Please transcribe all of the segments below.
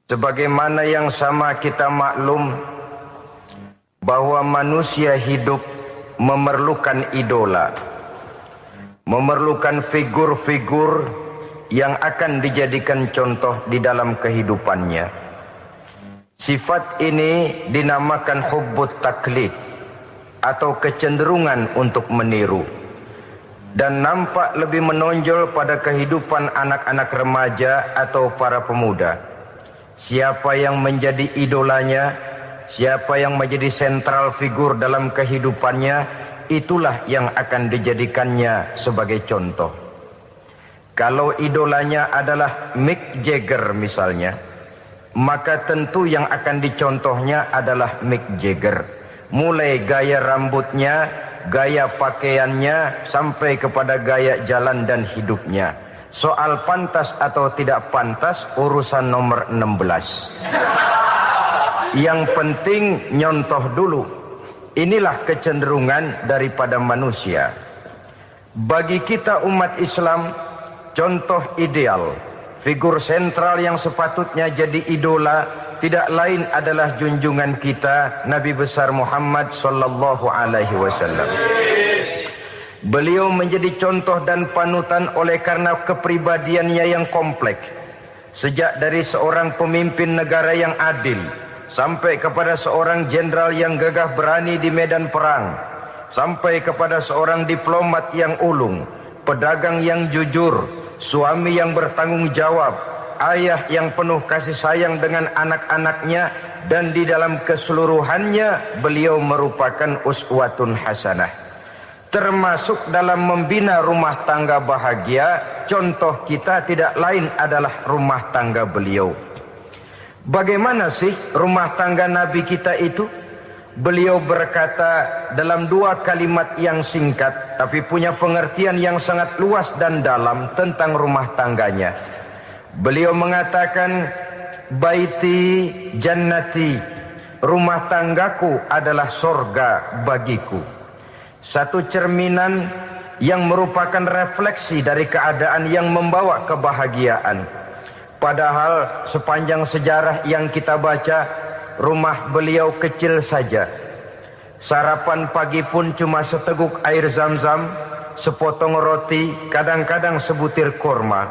Sebagaimana yang sama kita maklum bahwa manusia hidup memerlukan idola, memerlukan figur-figur yang akan dijadikan contoh di dalam kehidupannya. Sifat ini dinamakan hubbut taklid atau kecenderungan untuk meniru, dan nampak lebih menonjol pada kehidupan anak-anak remaja atau para pemuda. Siapa yang menjadi idolanya, siapa yang menjadi sentral figur dalam kehidupannya, itulah yang akan dijadikannya sebagai contoh. Kalau idolanya adalah Mick Jagger misalnya, maka tentu yang akan dicontohnya adalah Mick Jagger. Mulai gaya rambutnya, gaya pakaiannya, sampai kepada gaya jalan dan hidupnya. Soal pantas atau tidak pantas urusan nomor 16. Yang penting nyontoh dulu. Inilah kecenderungan daripada manusia. Bagi kita umat Islam, contoh ideal, figur sentral yang sepatutnya jadi idola tidak lain adalah junjungan kita Nabi besar Muhammad sallallahu alaihi wasallam. Beliau menjadi contoh dan panutan oleh karena kepribadiannya yang kompleks. Sejak dari seorang pemimpin negara yang adil, sampai kepada seorang jenderal yang gagah berani di medan perang, sampai kepada seorang diplomat yang ulung, pedagang yang jujur, suami yang bertanggung jawab, ayah yang penuh kasih sayang dengan anak-anaknya, dan di dalam keseluruhannya beliau merupakan uswatun hasanah. Termasuk dalam membina rumah tangga bahagia, contoh kita tidak lain adalah rumah tangga beliau. Bagaimana sih rumah tangga Nabi kita itu? Beliau berkata dalam dua kalimat yang singkat, tapi punya pengertian yang sangat luas dan dalam tentang rumah tangganya. Beliau mengatakan, baiti jannati, rumah tanggaku adalah sorga bagiku. Satu cerminan yang merupakan refleksi dari keadaan yang membawa kebahagiaan. Padahal sepanjang sejarah yang kita baca, rumah beliau kecil saja. Sarapan pagi pun cuma seteguk air zam-zam, sepotong roti, kadang-kadang sebutir kurma.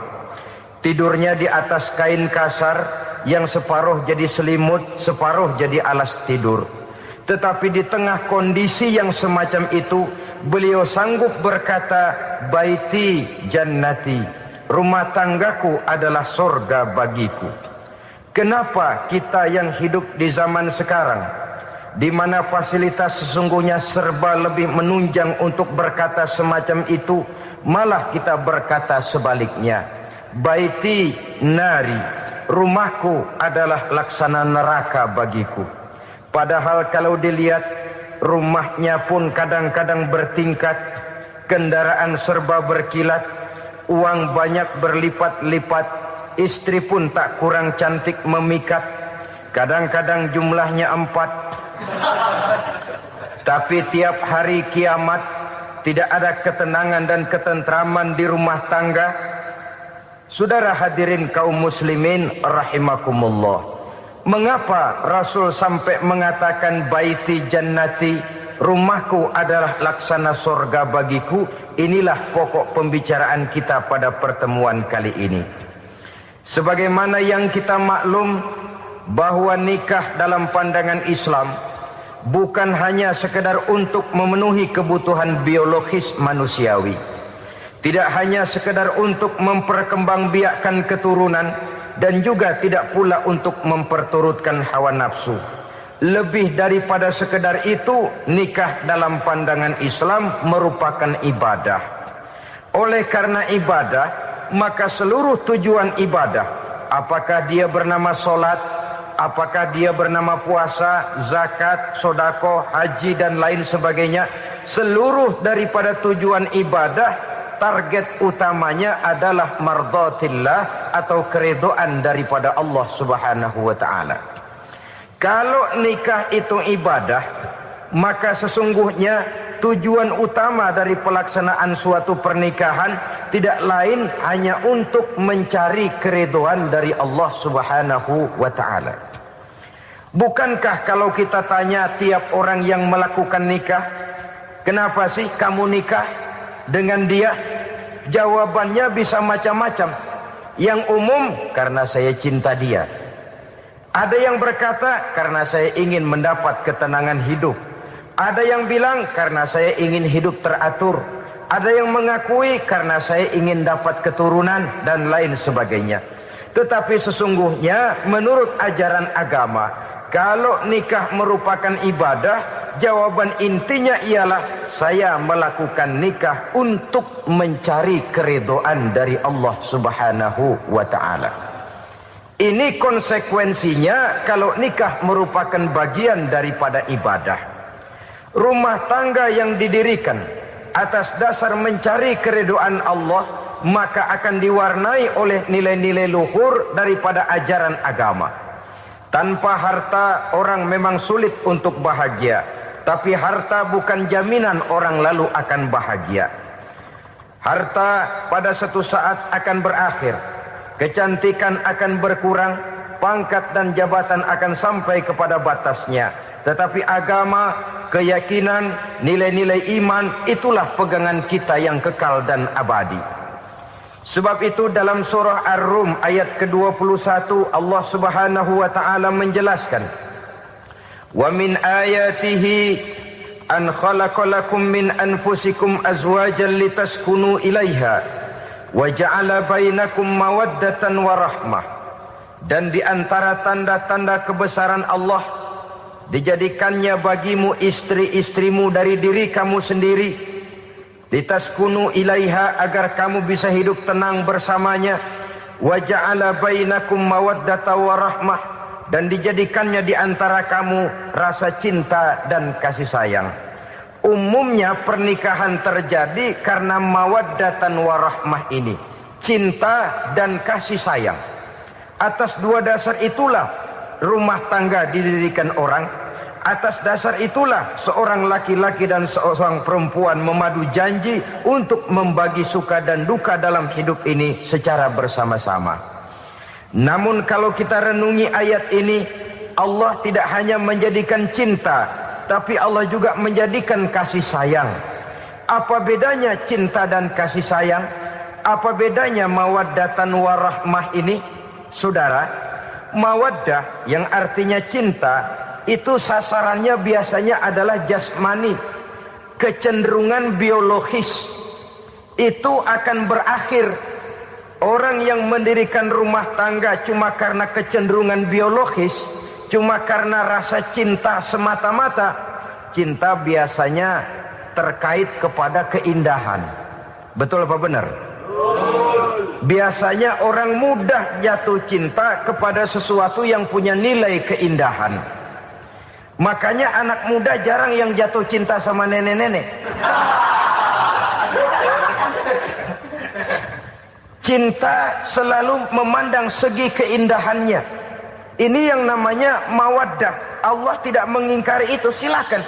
Tidurnya di atas kain kasar yang separuh jadi selimut, separuh jadi alas tidur. Tetapi di tengah kondisi yang semacam itu, beliau sanggup berkata, baiti jannati, rumah tanggaku adalah sorga bagiku. Kenapa kita yang hidup di zaman sekarang, di mana fasilitas sesungguhnya serba lebih menunjang untuk berkata semacam itu, malah kita berkata sebaliknya, baiti nari, rumahku adalah laksana neraka bagiku. Padahal kalau dilihat, rumahnya pun kadang-kadang bertingkat, kendaraan serba berkilat, uang banyak berlipat-lipat, istri pun tak kurang cantik memikat, kadang-kadang jumlahnya 4. Tapi tiap hari kiamat tidak ada ketenangan dan ketentraman di rumah tangga. Saudara hadirin kaum muslimin rahimakumullah, mengapa Rasul sampai mengatakan baiti jannati, rumahku adalah laksana sorga bagiku? Inilah pokok pembicaraan kita pada pertemuan kali ini. Sebagaimana yang kita maklum bahwa nikah dalam pandangan Islam bukan hanya sekedar untuk memenuhi kebutuhan biologis manusiawi, tidak hanya sekedar untuk memperkembangbiakkan keturunan, dan juga tidak pula untuk memperturutkan hawa nafsu. Lebih daripada sekedar itu, nikah dalam pandangan Islam merupakan ibadah. Oleh karena ibadah, maka seluruh tujuan ibadah, apakah dia bernama solat, apakah dia bernama puasa, zakat, sodako, haji dan lain sebagainya, seluruh daripada tujuan ibadah, target utamanya adalah mardhatillah atau keridhaan daripada Allah Subhanahu wa taala. Kalau nikah itu ibadah, maka sesungguhnya tujuan utama dari pelaksanaan suatu pernikahan tidak lain hanya untuk mencari keridhaan dari Allah Subhanahu wa ta'ala. Bukankah kalau kita tanya tiap orang yang melakukan nikah, kenapa sih kamu nikah dengan dia? Jawabannya bisa macam-macam. Yang umum, karena saya cinta dia. Ada yang berkata, karena saya ingin mendapat ketenangan hidup. Ada yang bilang, karena saya ingin hidup teratur. Ada yang mengakui, karena saya ingin dapat keturunan, dan lain sebagainya. Tetapi sesungguhnya menurut ajaran agama, kalau nikah merupakan ibadah, jawaban intinya ialah saya melakukan nikah untuk mencari keridhaan dari Allah Subhanahu wa ta'ala. Ini konsekuensinya kalau nikah merupakan bagian daripada ibadah. Rumah tangga yang didirikan atas dasar mencari keridhaan Allah, maka akan diwarnai oleh nilai-nilai luhur daripada ajaran agama. Tanpa harta orang memang sulit untuk bahagia, tapi harta bukan jaminan orang lalu akan bahagia. Harta pada suatu saat akan berakhir, kecantikan akan berkurang, pangkat dan jabatan akan sampai kepada batasnya. Tetapi agama, keyakinan, nilai-nilai iman, itulah pegangan kita yang kekal dan abadi. Sebab itu dalam surah Ar-Rum ayat ke-21 Allah Subhanahu wa ta'ala menjelaskan, wa min ayatihi an khalaqalakum min anfusikum azwajan litaskunu ilaiha wa ja'ala bainakum mawaddatan wa rahmah. Dan di antara tanda-tanda kebesaran Allah, dijadikannya bagimu istri-istrimu dari diri kamu sendiri, litaskunu ilaiha, agar kamu bisa hidup tenang bersamanya, wa ja'ala bainakum mawaddatan wa rahmah, dan dijadikannya di antara kamu rasa cinta dan kasih sayang. Umumnya pernikahan terjadi karena mawaddatan warahmah ini, cinta dan kasih sayang. Atas dua dasar itulah rumah tangga didirikan orang. Atas dasar itulah seorang laki-laki dan seorang perempuan memadu janji untuk membagi suka dan duka dalam hidup ini secara bersama-sama. Namun kalau kita renungi ayat ini, Allah tidak hanya menjadikan cinta, tapi Allah juga menjadikan kasih sayang. Apa bedanya cinta dan kasih sayang? Apa bedanya mawaddatan warahmah ini? Saudara, mawaddah yang artinya cinta, itu sasarannya biasanya adalah jasmani, kecenderungan biologis. Itu akan berakhir. Orang yang mendirikan rumah tangga cuma karena kecenderungan biologis, cuma karena rasa cinta semata-mata, cinta biasanya terkait kepada keindahan. Betul apa benar? Biasanya orang mudah jatuh cinta kepada sesuatu yang punya nilai keindahan. Makanya anak muda jarang yang jatuh cinta sama nenek-nenek. Cinta selalu memandang segi keindahannya. Ini yang namanya mawaddah. Allah tidak mengingkari itu, silakan.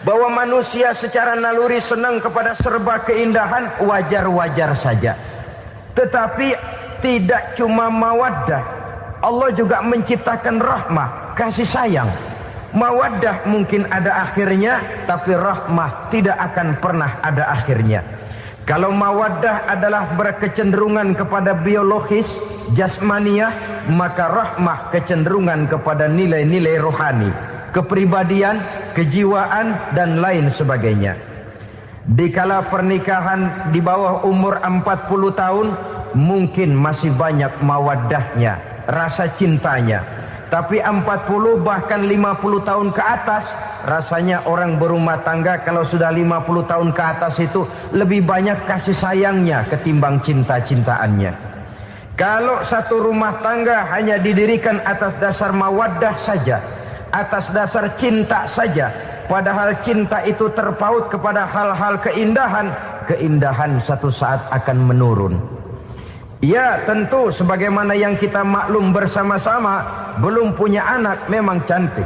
Bahwa manusia secara naluri senang kepada serba keindahan, wajar-wajar saja. Tetapi tidak cuma mawaddah, Allah juga menciptakan rahmah, kasih sayang. Mawaddah mungkin ada akhirnya, tapi rahmah tidak akan pernah ada akhirnya. Kalau mawaddah adalah berkecenderungan kepada biologis, jasmaniah, maka rahmah kecenderungan kepada nilai-nilai rohani, kepribadian, kejiwaan, dan lain sebagainya. Dikala pernikahan di bawah umur 40 tahun, mungkin masih banyak mawaddahnya, rasa cintanya. Tapi 40 bahkan 50 tahun ke atas, rasanya orang berumah tangga kalau sudah 50 tahun ke atas itu lebih banyak kasih sayangnya ketimbang cinta-cintaannya. Kalau satu rumah tangga hanya didirikan atas dasar mawaddah saja, atas dasar cinta saja, padahal cinta itu terpaut kepada hal-hal keindahan, keindahan satu saat akan menurun. Ya, tentu sebagaimana yang kita maklum bersama-sama, belum punya anak memang cantik.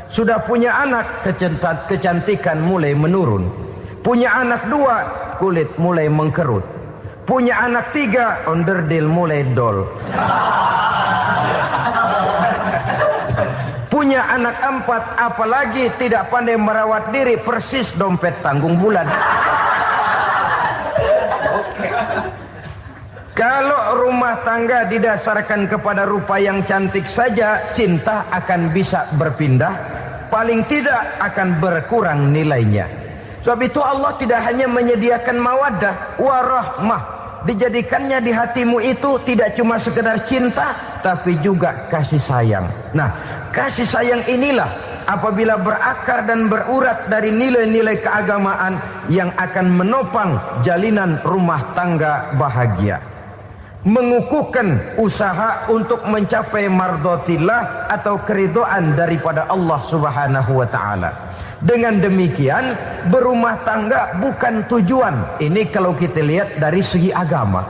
Sudah punya anak, kecantikan mulai menurun. Punya anak dua, kulit mulai mengkerut. Punya anak 3, onderdil mulai dol. Punya anak 4, apalagi tidak pandai merawat diri, persis dompet tanggung bulan. Kalau rumah tangga didasarkan kepada rupa yang cantik saja, cinta akan bisa berpindah, paling tidak akan berkurang nilainya. Sebab itu Allah tidak hanya menyediakan mawaddah warahmah, dijadikannya di hatimu itu tidak cuma sekedar cinta, tapi juga kasih sayang. Nah, kasih sayang inilah apabila berakar dan berurat dari nilai-nilai keagamaan yang akan menopang jalinan rumah tangga bahagia. Mengukuhkan usaha untuk mencapai mardhatillah atau keridhaan daripada Allah Subhanahu wa taala. Dengan demikian, berumah tangga bukan tujuan. Ini kalau kita lihat dari segi agama.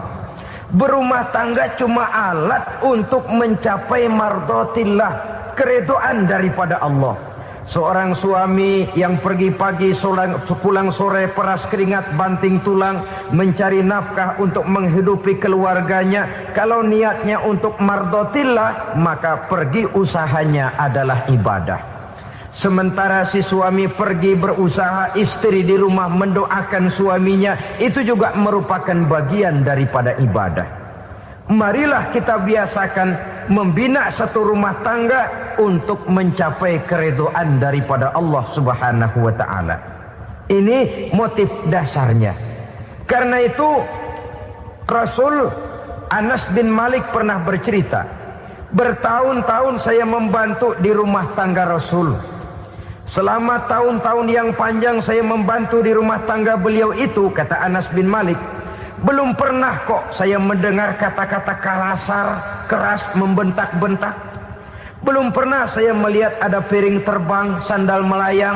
Berumah tangga cuma alat untuk mencapai mardhatillah, keridhaan daripada Allah. Seorang suami yang pergi pagi pulang sore peras keringat banting tulang mencari nafkah untuk menghidupi keluarganya, kalau niatnya untuk mardhatillah maka pergi usahanya adalah ibadah. Sementara si suami pergi berusaha, istri di rumah mendoakan suaminya, itu juga merupakan bagian daripada ibadah. Marilah kita biasakan membina satu rumah tangga untuk mencapai keridhaan daripada Allah Subhanahu wa taala. Ini motif dasarnya. Karena itu Rasul Anas bin Malik pernah bercerita, bertahun-tahun saya membantu di rumah tangga Rasul. Selama tahun-tahun yang panjang saya membantu di rumah tangga beliau itu, kata Anas bin Malik, belum pernah kok saya mendengar kata-kata kasar, keras, membentak-bentak. Belum pernah saya melihat ada piring terbang, sandal melayang,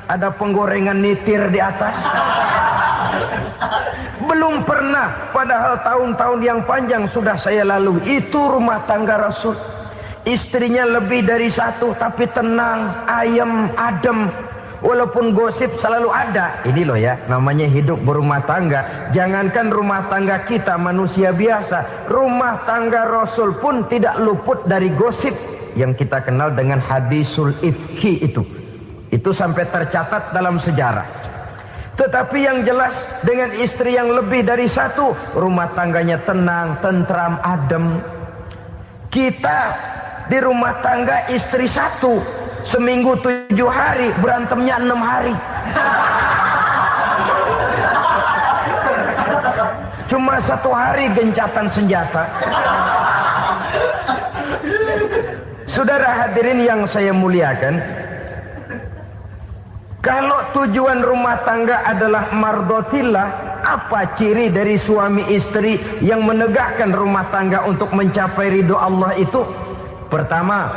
ada penggorengan nitir di atas. Belum pernah, padahal tahun-tahun yang panjang sudah saya lalui. Itu rumah tangga Rasul. Istrinya lebih dari satu, tapi tenang, ayem, adem. Walaupun gosip selalu ada. Ini loh ya, namanya hidup berumah tangga. Jangankan rumah tangga kita manusia biasa, rumah tangga Rasul pun tidak luput dari gosip yang kita kenal dengan hadisul ifki itu. Itu sampai tercatat dalam sejarah. Tetapi yang jelas, dengan istri yang lebih dari satu, rumah tangganya tenang, tentram, adem. Kita di rumah tangga istri satu, seminggu 7 hari, berantemnya 6 hari. Cuma 1 hari gencatan senjata. Saudara hadirin yang saya muliakan, kalau tujuan rumah tangga adalah mardhatillah, apa ciri dari suami istri yang menegakkan rumah tangga untuk mencapai ridho Allah itu? Pertama,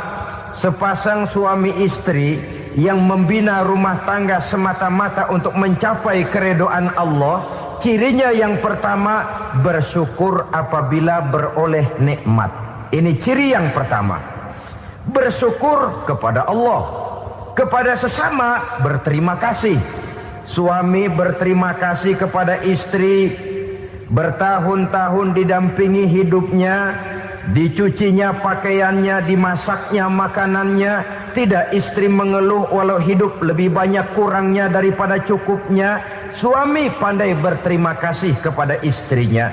sepasang suami istri yang membina rumah tangga semata-mata untuk mencapai keridhaan Allah, cirinya yang pertama, bersyukur apabila beroleh nikmat. Ini ciri yang pertama. Bersyukur kepada Allah, kepada sesama berterima kasih. Suami berterima kasih kepada istri, bertahun-tahun didampingi hidupnya, dicucinya pakaiannya, dimasaknya makanannya. Tidak istri mengeluh walau hidup lebih banyak kurangnya daripada cukupnya. Suami pandai berterima kasih kepada istrinya.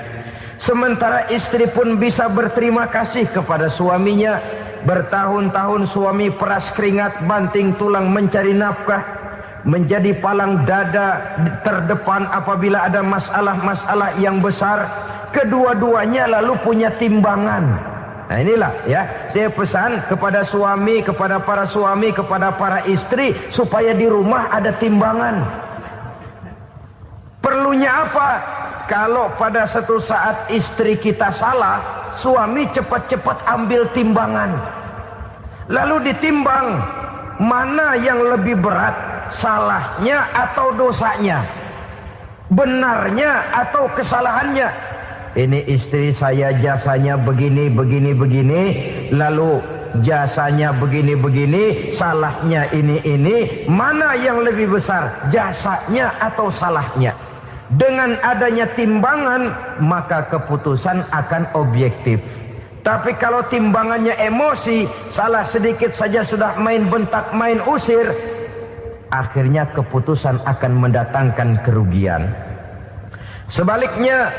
Sementara istri pun bisa berterima kasih kepada suaminya. Bertahun-tahun suami peras keringat, banting tulang mencari nafkah, menjadi palang dada terdepan apabila ada masalah-masalah yang besar. Kedua-duanya lalu punya timbangan. Nah inilah ya, saya pesan kepada suami, kepada para suami, kepada para istri, supaya di rumah ada timbangan. Perlunya apa? Kalau pada satu saat istri kita salah, suami cepat-cepat ambil timbangan, lalu ditimbang mana yang lebih berat, salahnya atau dosanya, benarnya atau kesalahannya. Ini istri saya jasanya begini, begini, begini, lalu jasanya begini, begini, salahnya ini, mana yang lebih besar, jasanya atau salahnya? Dengan adanya timbangan, maka keputusan akan objektif. Tapi kalau timbangannya emosi, salah sedikit saja sudah main bentak, main usir, akhirnya keputusan akan mendatangkan kerugian. Sebaliknya,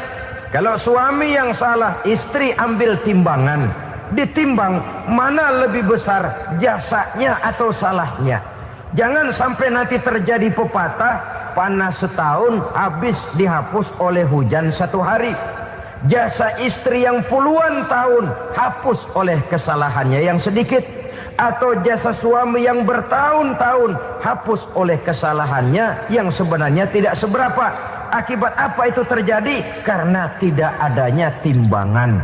kalau suami yang salah, istri ambil timbangan, ditimbang mana lebih besar jasanya atau salahnya. Jangan sampai nanti terjadi pepatah, panas setahun habis dihapus oleh hujan satu hari. Jasa istri yang puluhan tahun hapus oleh kesalahannya yang sedikit, atau jasa suami yang bertahun-tahun hapus oleh kesalahannya yang sebenarnya tidak seberapa. Akibat apa itu terjadi? Karena tidak adanya timbangan.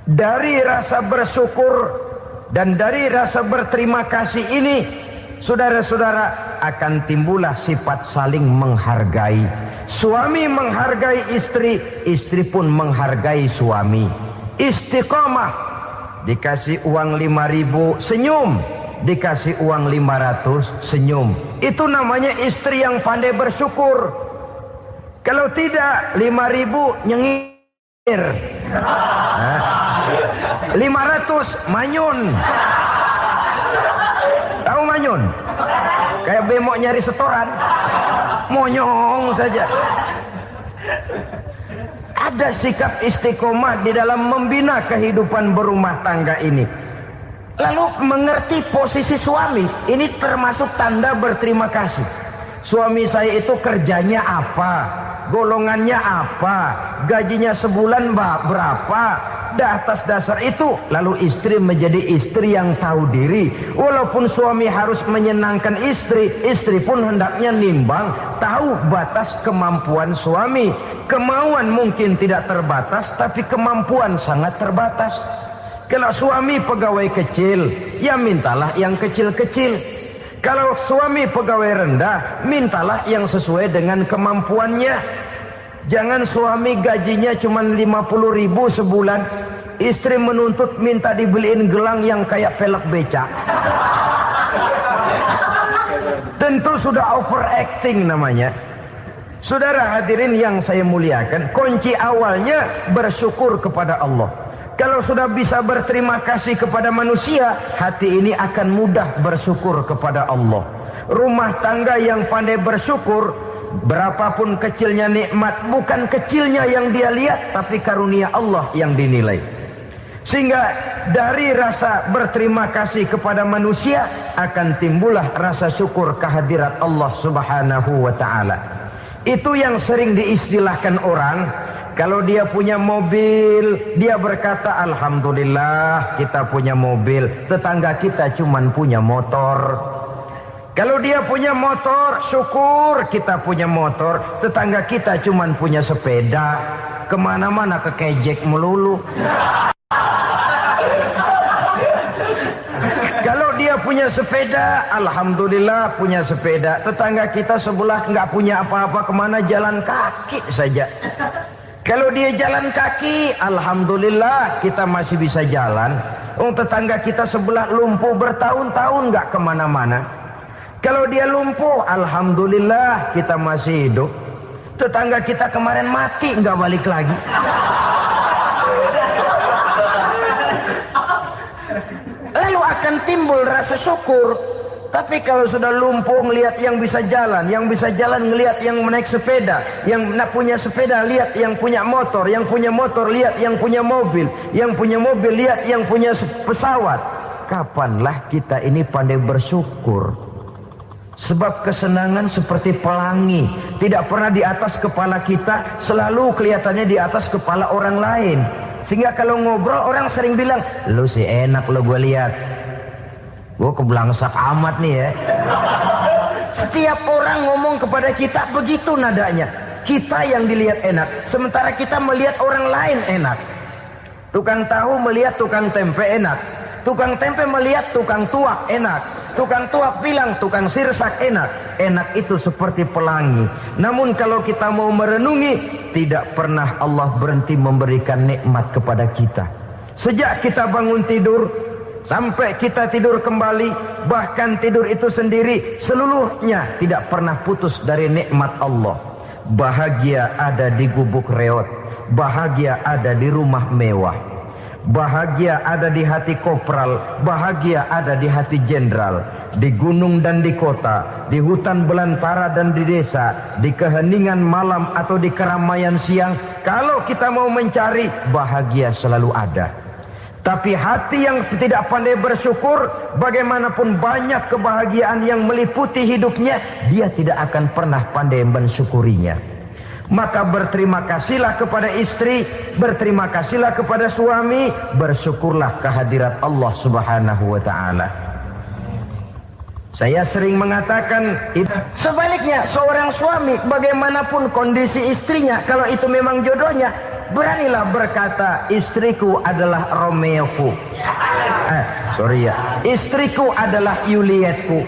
Dari rasa bersyukur dan dari rasa berterima kasih ini, saudara-saudara, akan timbullah sifat saling menghargai. Suami menghargai istri, istri pun menghargai suami. Istiqomah, dikasih uang 5.000 senyum, dikasih uang 500 senyum. Itu namanya istri yang pandai bersyukur. Kalau tidak, 5.000 nyengir, 500 manyun. Tahu manyun? Kayak bemok nyari setoran, monyong saja. Ada sikap istiqomah di dalam membina kehidupan berumah tangga ini. Lalu mengerti posisi suami, ini termasuk tanda berterima kasih. Suami saya itu kerjanya apa, golongannya apa, gajinya sebulan berapa. Atas dasar itu, lalu istri menjadi istri yang tahu diri. Walaupun suami harus menyenangkan istri, istri pun hendaknya nimbang, tahu batas kemampuan suami. Kemauan mungkin tidak terbatas, tapi kemampuan sangat terbatas. Kalau suami pegawai kecil, ya mintalah yang kecil-kecil. Kalau suami pegawai rendah, mintalah yang sesuai dengan kemampuannya. Jangan suami gajinya cuma 50.000 sebulan, istri menuntut minta dibeliin gelang yang kayak pelek becak. Tentu sudah overacting namanya. Saudara hadirin yang saya muliakan, kunci awalnya bersyukur kepada Allah. Kalau sudah bisa berterima kasih kepada manusia, hati ini akan mudah bersyukur kepada Allah. Rumah tangga yang pandai bersyukur, berapapun kecilnya nikmat, bukan kecilnya yang dia lihat, tapi karunia Allah yang dinilai. Sehingga dari rasa berterima kasih kepada manusia akan timbullah rasa syukur kehadirat Allah Subhanahu wa ta'ala. Itu yang sering diistilahkan orang, kalau dia punya mobil, dia berkata alhamdulillah kita punya mobil, tetangga kita cuman punya motor. Kalau dia punya motor, syukur kita punya motor, tetangga kita cuman punya sepeda, kemana-mana kekejek melulu. Kalau dia punya sepeda, alhamdulillah punya sepeda, tetangga kita sebelah nggak punya apa-apa, kemana jalan kaki saja. Kalau dia jalan kaki, alhamdulillah kita masih bisa jalan. Tetangga kita sebelah lumpuh bertahun-tahun nggak kemana-mana. Kalau dia lumpuh, alhamdulillah kita masih hidup. Tetangga kita kemarin mati nggak balik lagi. Lalu akan timbul rasa syukur. Tapi kalau sudah lumpuh ngelihat yang bisa jalan ngelihat yang menaik sepeda, yang punya sepeda lihat yang punya motor lihat yang punya mobil lihat yang punya pesawat. Kapanlah kita ini pandai bersyukur? Sebab kesenangan seperti pelangi, tidak pernah di atas kepala kita, selalu kelihatannya di atas kepala orang lain. Sehingga kalau ngobrol orang sering bilang, lu sih enak lo gue lihat. Gue kebelangsak amat nih ya. Setiap orang ngomong kepada kita begitu nadanya. Kita yang dilihat enak, sementara kita melihat orang lain enak. Tukang tahu melihat tukang tempe enak, tukang tempe melihat tukang tuak enak, tukang tuak bilang tukang sirsak enak. Enak itu seperti pelangi. Namun kalau kita mau merenungi, tidak pernah Allah berhenti memberikan nikmat kepada kita. Sejak kita bangun tidur sampai kita tidur kembali, bahkan tidur itu sendiri, seluruhnya tidak pernah putus dari nikmat Allah. bahagia ada di gubuk reot, bahagia ada di rumah mewah, bahagia ada di hati kopral, bahagia ada di hati jenderal, di gunung dan di kota, di hutan belantara dan di desa, di keheningan malam atau di keramaian siang. Kalau kita mau mencari, bahagia selalu ada. Tapi hati yang tidak pandai bersyukur, bagaimanapun banyak kebahagiaan yang meliputi hidupnya, dia tidak akan pernah pandai mensyukurinya. Maka berterima kasihlah kepada istri, berterima kasihlah kepada suami, bersyukurlah kehadirat Allah Subhanahu wa taala. Saya sering mengatakan, sebaliknya seorang suami bagaimanapun kondisi istrinya, kalau itu memang jodohnya, beranilah berkata, istriku adalah Romeoku, istriku adalah Julietku,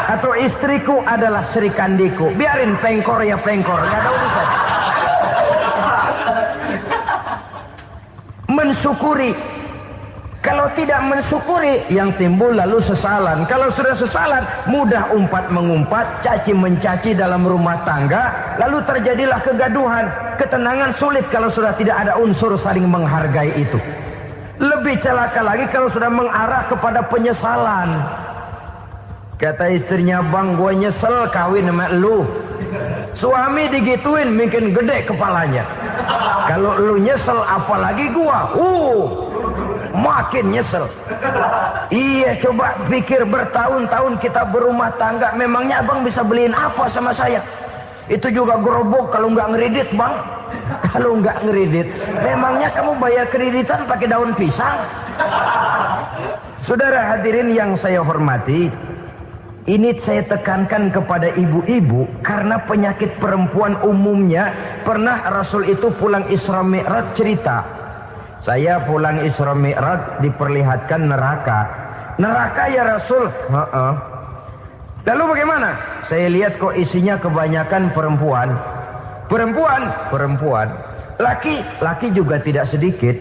atau istriku adalah Sri Kandiku. Biarin pengkor ya pengkor, gak ada urusan. Mensyukuri. Kalau tidak mensyukuri, yang timbul lalu sesalan. Kalau sudah sesalan, mudah umpat mengumpat, caci mencaci dalam rumah tangga, lalu terjadilah kegaduhan. Ketenangan sulit kalau sudah tidak ada unsur saling menghargai itu. Lebih celaka lagi kalau sudah mengarah kepada penyesalan. Kata istrinya, bang, gue nyesel kawin sama lu. Suami digituin mungkin gede kepalanya. Kalau lu nyesel apalagi gua, makin nyesel. Iya, coba pikir bertahun-tahun kita berumah tangga, memangnya abang bisa beliin apa sama saya? Itu juga gerobok kalau nggak ngeredit, bang. Kalau nggak ngeredit, memangnya kamu bayar kreditan pakai daun pisang? Saudara hadirin yang saya hormati, ini saya tekankan kepada ibu-ibu karena penyakit perempuan umumnya. Pernah Rasul itu pulang Isra Mi'raj cerita, saya pulang Isra Mi'raj diperlihatkan neraka. Neraka ya Rasul? Lalu bagaimana? Saya lihat kok isinya kebanyakan perempuan. Perempuan. Laki juga tidak sedikit.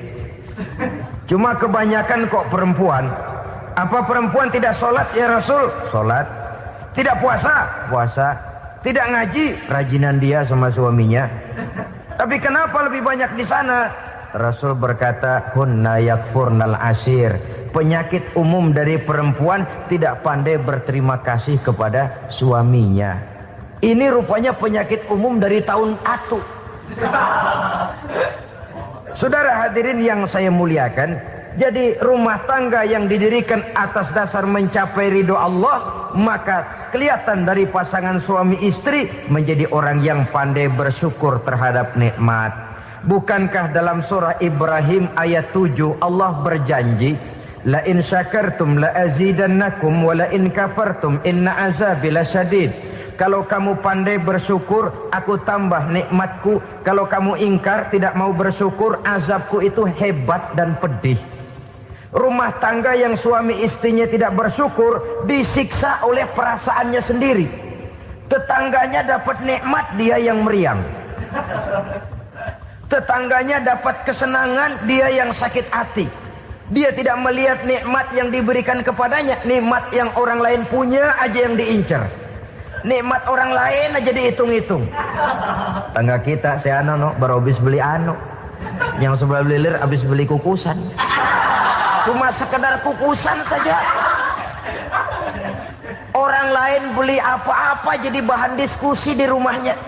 Cuma kebanyakan kok perempuan. Apa perempuan tidak sholat ya Rasul? Sholat. Tidak puasa? Puasa. Tidak ngaji? Rajinan dia sama suaminya. Tapi kenapa lebih banyak di sana? Rasul berkata, hunna yakfurnal ashir. Penyakit umum dari perempuan tidak pandai berterima kasih kepada suaminya. Ini rupanya penyakit umum dari tahun atu. Saudara hadirin yang saya muliakan, jadi rumah tangga yang didirikan atas dasar mencapai ridho Allah, maka kelihatan dari pasangan suami istri menjadi orang yang pandai bersyukur terhadap nikmat. Bukankah dalam surah Ibrahim ayat 7 Allah berjanji, la in syakartum la azidannakum wa la in kafartum inna azabi lasyadid. Kalau kamu pandai bersyukur, aku tambah nikmatku. Kalau kamu ingkar, tidak mau bersyukur, azabku itu hebat dan pedih. Rumah tangga yang suami istrinya tidak bersyukur disiksa oleh perasaannya sendiri. Tetangganya dapat nikmat, dia yang meriang. Tetangganya dapat kesenangan, dia yang sakit hati. Dia tidak melihat nikmat yang diberikan kepadanya. Nikmat yang orang lain punya aja yang diincar. Nikmat orang lain aja dihitung-hitung. Tangga kita, si Ano baru habis beli yang sebelah belilir habis beli kukusan. Cuma sekedar kukusan saja. Orang lain beli apa-apa jadi bahan diskusi di rumahnya.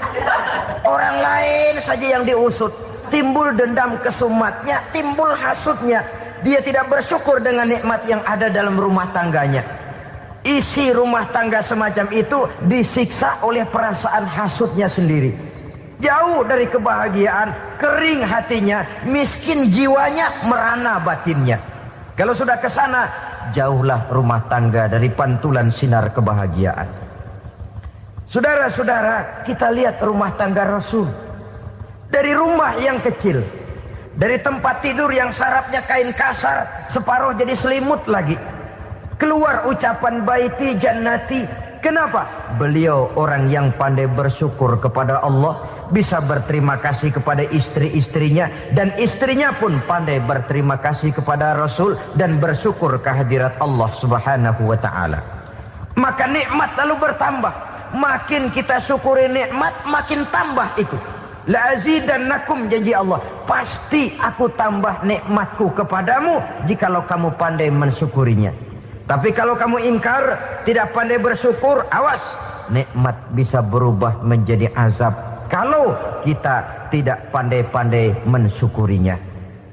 Orang lain saja yang diusut. Timbul dendam kesumatnya, timbul hasutnya. Dia tidak bersyukur dengan nikmat yang ada dalam rumah tangganya. Isi rumah tangga semacam itu disiksa oleh perasaan hasutnya sendiri. Jauh dari kebahagiaan, kering hatinya, miskin jiwanya, merana batinnya. Kalau sudah ke sana, jauhlah rumah tangga dari pantulan sinar kebahagiaan. Saudara-saudara, kita lihat rumah tangga Rasul. Dari rumah yang kecil, dari tempat tidur yang sarapnya kain kasar, separuh jadi selimut lagi, keluar ucapan baiti jannati. Kenapa? Beliau orang yang pandai bersyukur kepada Allah, bisa berterima kasih kepada istri-istrinya, dan istrinya pun pandai berterima kasih kepada Rasul dan bersyukur kehadirat Allah Subhanahu wa taala. Maka nikmat lalu bertambah. makin kita syukuri nikmat, makin tambah itu. La azidannakum, janji Allah, pasti aku tambah nikmatku kepadamu jikalau kamu pandai mensyukurinya. Tapi kalau kamu ingkar, tidak pandai bersyukur, awas, nikmat bisa berubah menjadi azab kalau kita tidak pandai-pandai mensyukurinya.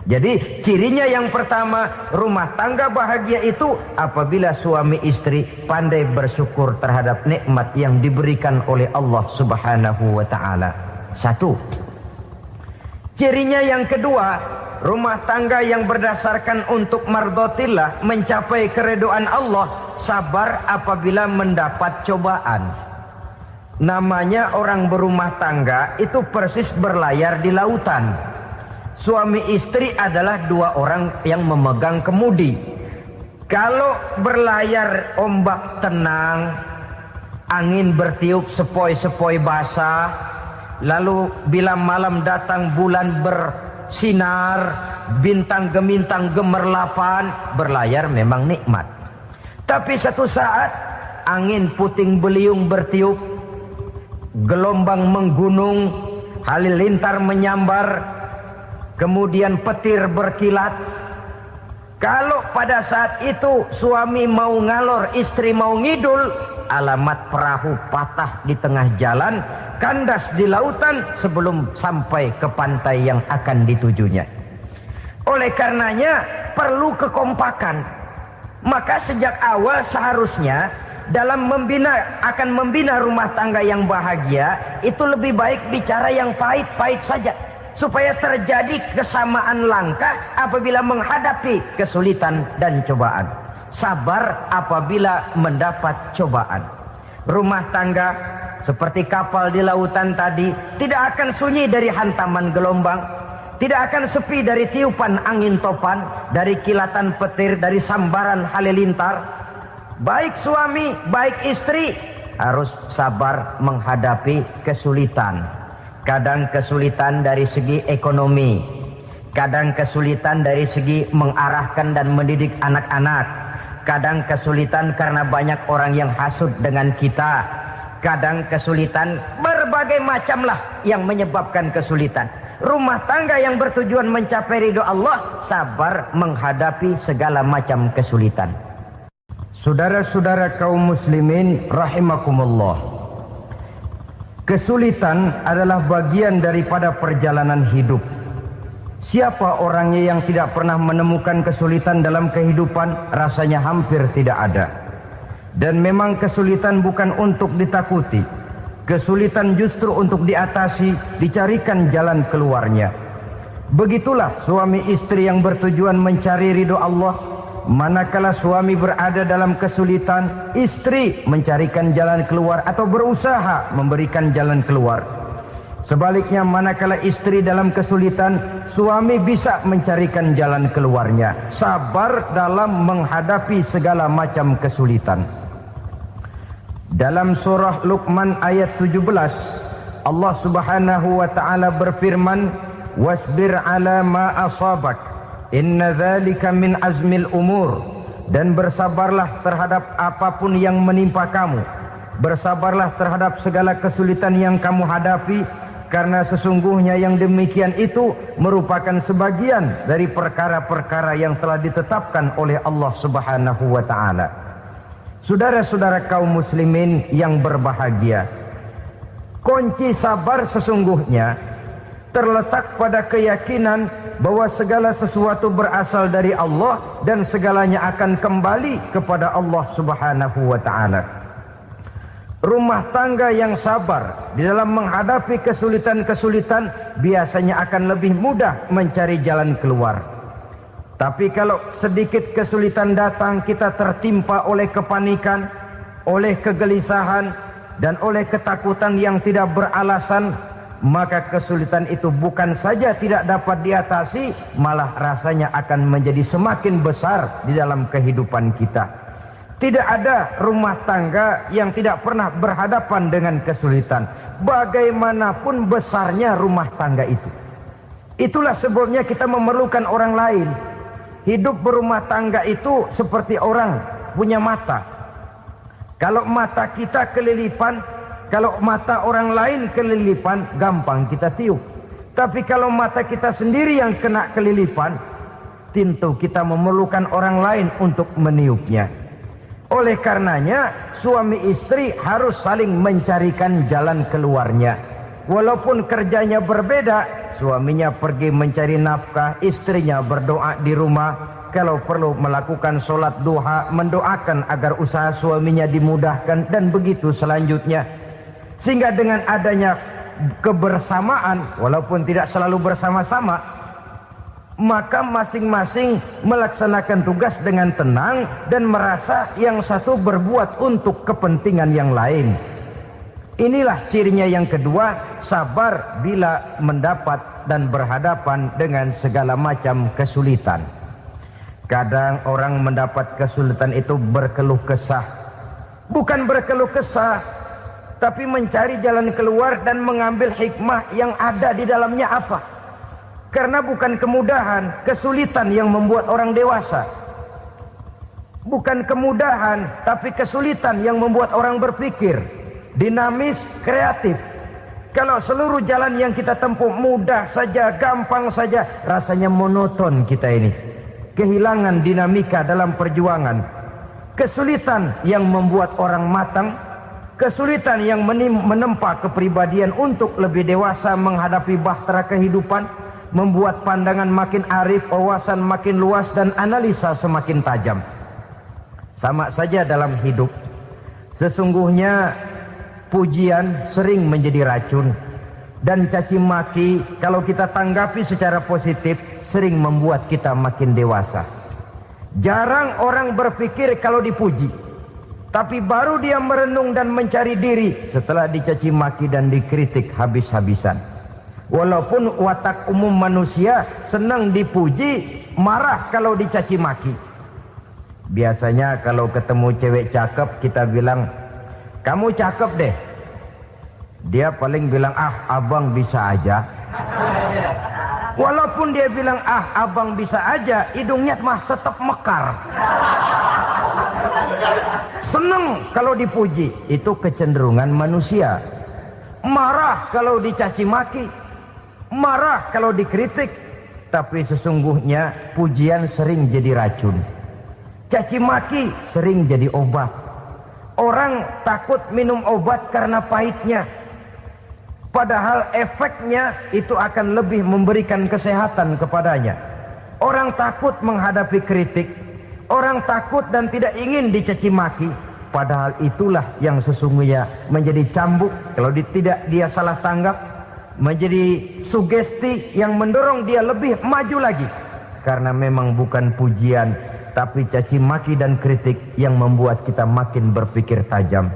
Jadi cirinya yang pertama, rumah tangga bahagia itu apabila suami istri pandai bersyukur terhadap nikmat yang diberikan oleh Allah Subhanahu wa ta'ala. Satu. Cirinya yang kedua, rumah tangga yang berdasarkan untuk mardhatillah, mencapai keridhaan Allah, sabar apabila mendapat cobaan. Namanya orang berumah tangga itu persis berlayar di lautan. Suami istri adalah dua orang yang memegang kemudi. Kalau berlayar ombak tenang, angin bertiup sepoi-sepoi basah, lalu bila malam datang bulan bersinar, bintang gemintang gemerlapan, berlayar memang nikmat. Tapi satu saat angin puting beliung bertiup, gelombang menggunung, halilintar menyambar, kemudian petir berkilat. Kalau pada saat itu suami mau ngalor, istri mau ngidul, alamat perahu patah di tengah jalan, kandas di lautan sebelum sampai ke pantai yang akan ditujunya. Oleh karenanya perlu kekompakan. Maka sejak awal seharusnya dalam akan membina rumah tangga yang bahagia itu lebih baik bicara yang pahit-pahit saja, supaya terjadi kesamaan langkah apabila menghadapi kesulitan dan cobaan. Sabar apabila mendapat cobaan. Rumah tangga seperti kapal di lautan tadi tidak akan sunyi dari hantaman gelombang, tidak akan sepi dari tiupan angin topan, dari kilatan petir, dari sambaran halilintar. Baik suami, baik istri harus sabar menghadapi kesulitan. Kadang kesulitan dari segi ekonomi, kadang kesulitan dari segi mengarahkan dan mendidik anak-anak, kadang kesulitan karena banyak orang yang hasut dengan kita, kadang kesulitan berbagai macamlah yang menyebabkan kesulitan. Rumah tangga yang bertujuan mencapai ridho Allah sabar menghadapi segala macam kesulitan. Saudara-saudara kaum muslimin rahimakumullah, kesulitan adalah bagian daripada perjalanan hidup. Siapa orangnya yang tidak pernah menemukan kesulitan dalam kehidupan? Rasanya hampir tidak ada. Dan memang kesulitan bukan untuk ditakuti. Kesulitan justru untuk diatasi, dicarikan jalan keluarnya. Begitulah suami istri yang bertujuan mencari ridho Allah. Manakala suami berada dalam kesulitan, istri mencarikan jalan keluar atau berusaha memberikan jalan keluar. Sebaliknya manakala istri dalam kesulitan, suami bisa mencarikan jalan keluarnya. Sabar dalam menghadapi segala macam kesulitan. Dalam surah Luqman ayat 17, Allah Subhanahu wa taala berfirman, "Wasbir 'ala ma asabak, inna dzalika min azmil umur." Dan bersabarlah terhadap apapun yang menimpa kamu. Bersabarlah terhadap segala kesulitan yang kamu hadapi, karena sesungguhnya yang demikian itu merupakan sebagian dari perkara-perkara yang telah ditetapkan oleh Allah Subhanahu wa taala. Saudara-saudara kaum muslimin yang berbahagia, kunci sabar sesungguhnya terletak pada keyakinan bahwa segala sesuatu berasal dari Allah dan segalanya akan kembali kepada Allah Subhanahu wa taala. Rumah tangga yang sabar di dalam menghadapi kesulitan-kesulitan biasanya akan lebih mudah mencari jalan keluar. Tapi kalau sedikit kesulitan datang, kita tertimpa oleh kepanikan, oleh kegelisahan, dan oleh ketakutan yang tidak beralasan, maka kesulitan itu bukan saja tidak dapat diatasi, malah rasanya akan menjadi semakin besar di dalam kehidupan kita. Tidak ada rumah tangga yang tidak pernah berhadapan dengan kesulitan, bagaimanapun besarnya rumah tangga itu. Itulah sebabnya kita memerlukan orang lain. Hidup berumah tangga itu seperti orang punya mata. Kalau mata kita kelilipan, Kalau mata orang lain kelilipan, gampang kita tiup. Tapi kalau mata kita sendiri yang kena kelilipan, tentu kita memerlukan orang lain untuk meniupnya. Oleh karenanya, suami istri harus saling mencarikan jalan keluarnya. Walaupun kerjanya berbeda, suaminya pergi mencari nafkah, istrinya berdoa di rumah. Kalau perlu melakukan sholat duha, mendoakan agar usaha suaminya dimudahkan, dan begitu selanjutnya. Sehingga dengan adanya kebersamaan, walaupun tidak selalu bersama-sama, maka masing-masing melaksanakan tugas dengan tenang dan merasa yang satu berbuat untuk kepentingan yang lain. Inilah cirinya yang kedua, sabar bila mendapat dan berhadapan dengan segala macam kesulitan. Kadang orang mendapat kesulitan itu berkeluh kesah. Bukan berkeluh kesah, tapi mencari jalan keluar dan mengambil hikmah yang ada di dalamnya apa. Karena bukan kemudahan, kesulitan yang membuat orang dewasa. Bukan kemudahan, tapi kesulitan yang membuat orang berpikir, dinamis, kreatif. Kalau seluruh jalan yang kita tempuh mudah saja, gampang saja, rasanya monoton kita ini. Kehilangan dinamika dalam perjuangan. Kesulitan yang membuat orang matang, kesulitan yang menempa kepribadian untuk lebih dewasa menghadapi bahtera kehidupan, membuat pandangan makin arif, wawasan makin luas, dan analisa semakin tajam. Sama saja dalam hidup. Sesungguhnya pujian sering menjadi racun, dan caci maki kalau kita tanggapi secara positif sering membuat kita makin dewasa. Jarang orang berpikir kalau dipuji, tapi baru dia merenung dan mencari diri setelah dicaci maki dan dikritik habis-habisan. Walaupun watak umum manusia senang dipuji, marah kalau dicaci maki. Biasanya kalau ketemu cewek cakep kita bilang, kamu cakep deh. Dia paling bilang, ah abang bisa aja. Walaupun dia bilang, ah abang bisa aja, hidungnya mah tetap mekar. Senang kalau dipuji, itu kecenderungan manusia. Marah kalau dicaci maki, marah kalau dikritik. Tapi sesungguhnya pujian sering jadi racun, caci maki sering jadi obat. Orang takut minum obat karena pahitnya, padahal efeknya itu akan lebih memberikan kesehatan kepadanya. Orang takut menghadapi kritik, orang takut dan tidak ingin dicaci maki, padahal itulah yang sesungguhnya menjadi cambuk kalau tidak dia salah tanggap, menjadi sugesti yang mendorong dia lebih maju lagi. Karena memang bukan pujian, tapi caci maki dan kritik yang membuat kita makin berpikir tajam.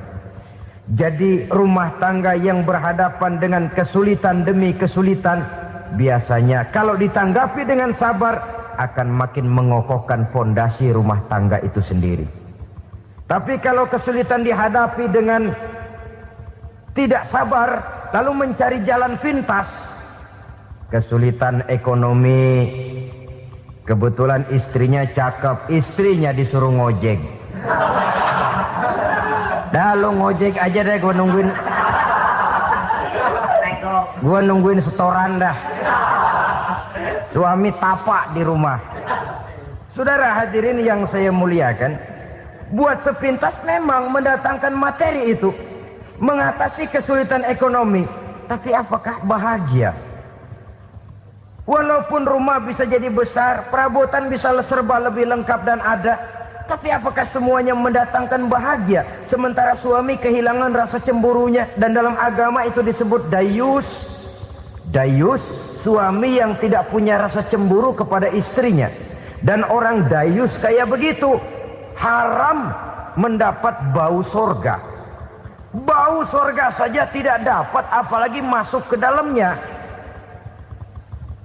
Jadi rumah tangga yang berhadapan dengan kesulitan demi kesulitan, biasanya kalau ditanggapi dengan sabar akan makin mengokohkan fondasi rumah tangga itu sendiri. Tapi kalau kesulitan dihadapi dengan tidak sabar, lalu mencari jalan pintas, kesulitan ekonomi, kebetulan istrinya cakep, istrinya disuruh ngojek. Dah lu ngojek aja deh, gua nungguin setoran dah. Suami tapak di rumah. Saudara hadirin yang saya muliakan, buat sepintas memang mendatangkan materi itu, mengatasi kesulitan ekonomi, tapi apakah bahagia? Walaupun rumah bisa jadi besar, perabotan bisa serba lebih lengkap dan ada, tapi apakah semuanya mendatangkan bahagia? Sementara suami kehilangan rasa cemburunya, dan dalam agama itu disebut dayus. Dayus, suami yang tidak punya rasa cemburu kepada istrinya. Dan orang dayus kayak begitu haram mendapat bau sorga. Bau sorga saja tidak dapat, apalagi masuk ke dalamnya.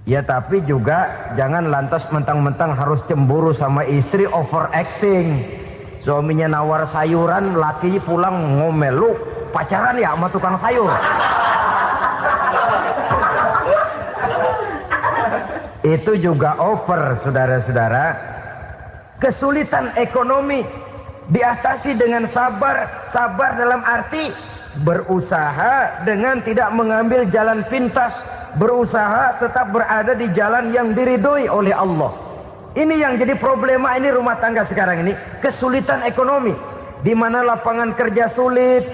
Ya tapi juga jangan lantas mentang-mentang harus cemburu sama istri, overacting. Suaminya nawar sayuran, laki pulang ngomel, lu pacaran ya sama tukang sayur. Itu juga over, saudara-saudara. Kesulitan ekonomi diatasi dengan sabar. Sabar dalam arti berusaha dengan tidak mengambil jalan pintas, berusaha tetap berada di jalan yang diridhoi oleh Allah. Ini yang jadi problema ini rumah tangga sekarang ini, kesulitan ekonomi, di mana lapangan kerja sulit,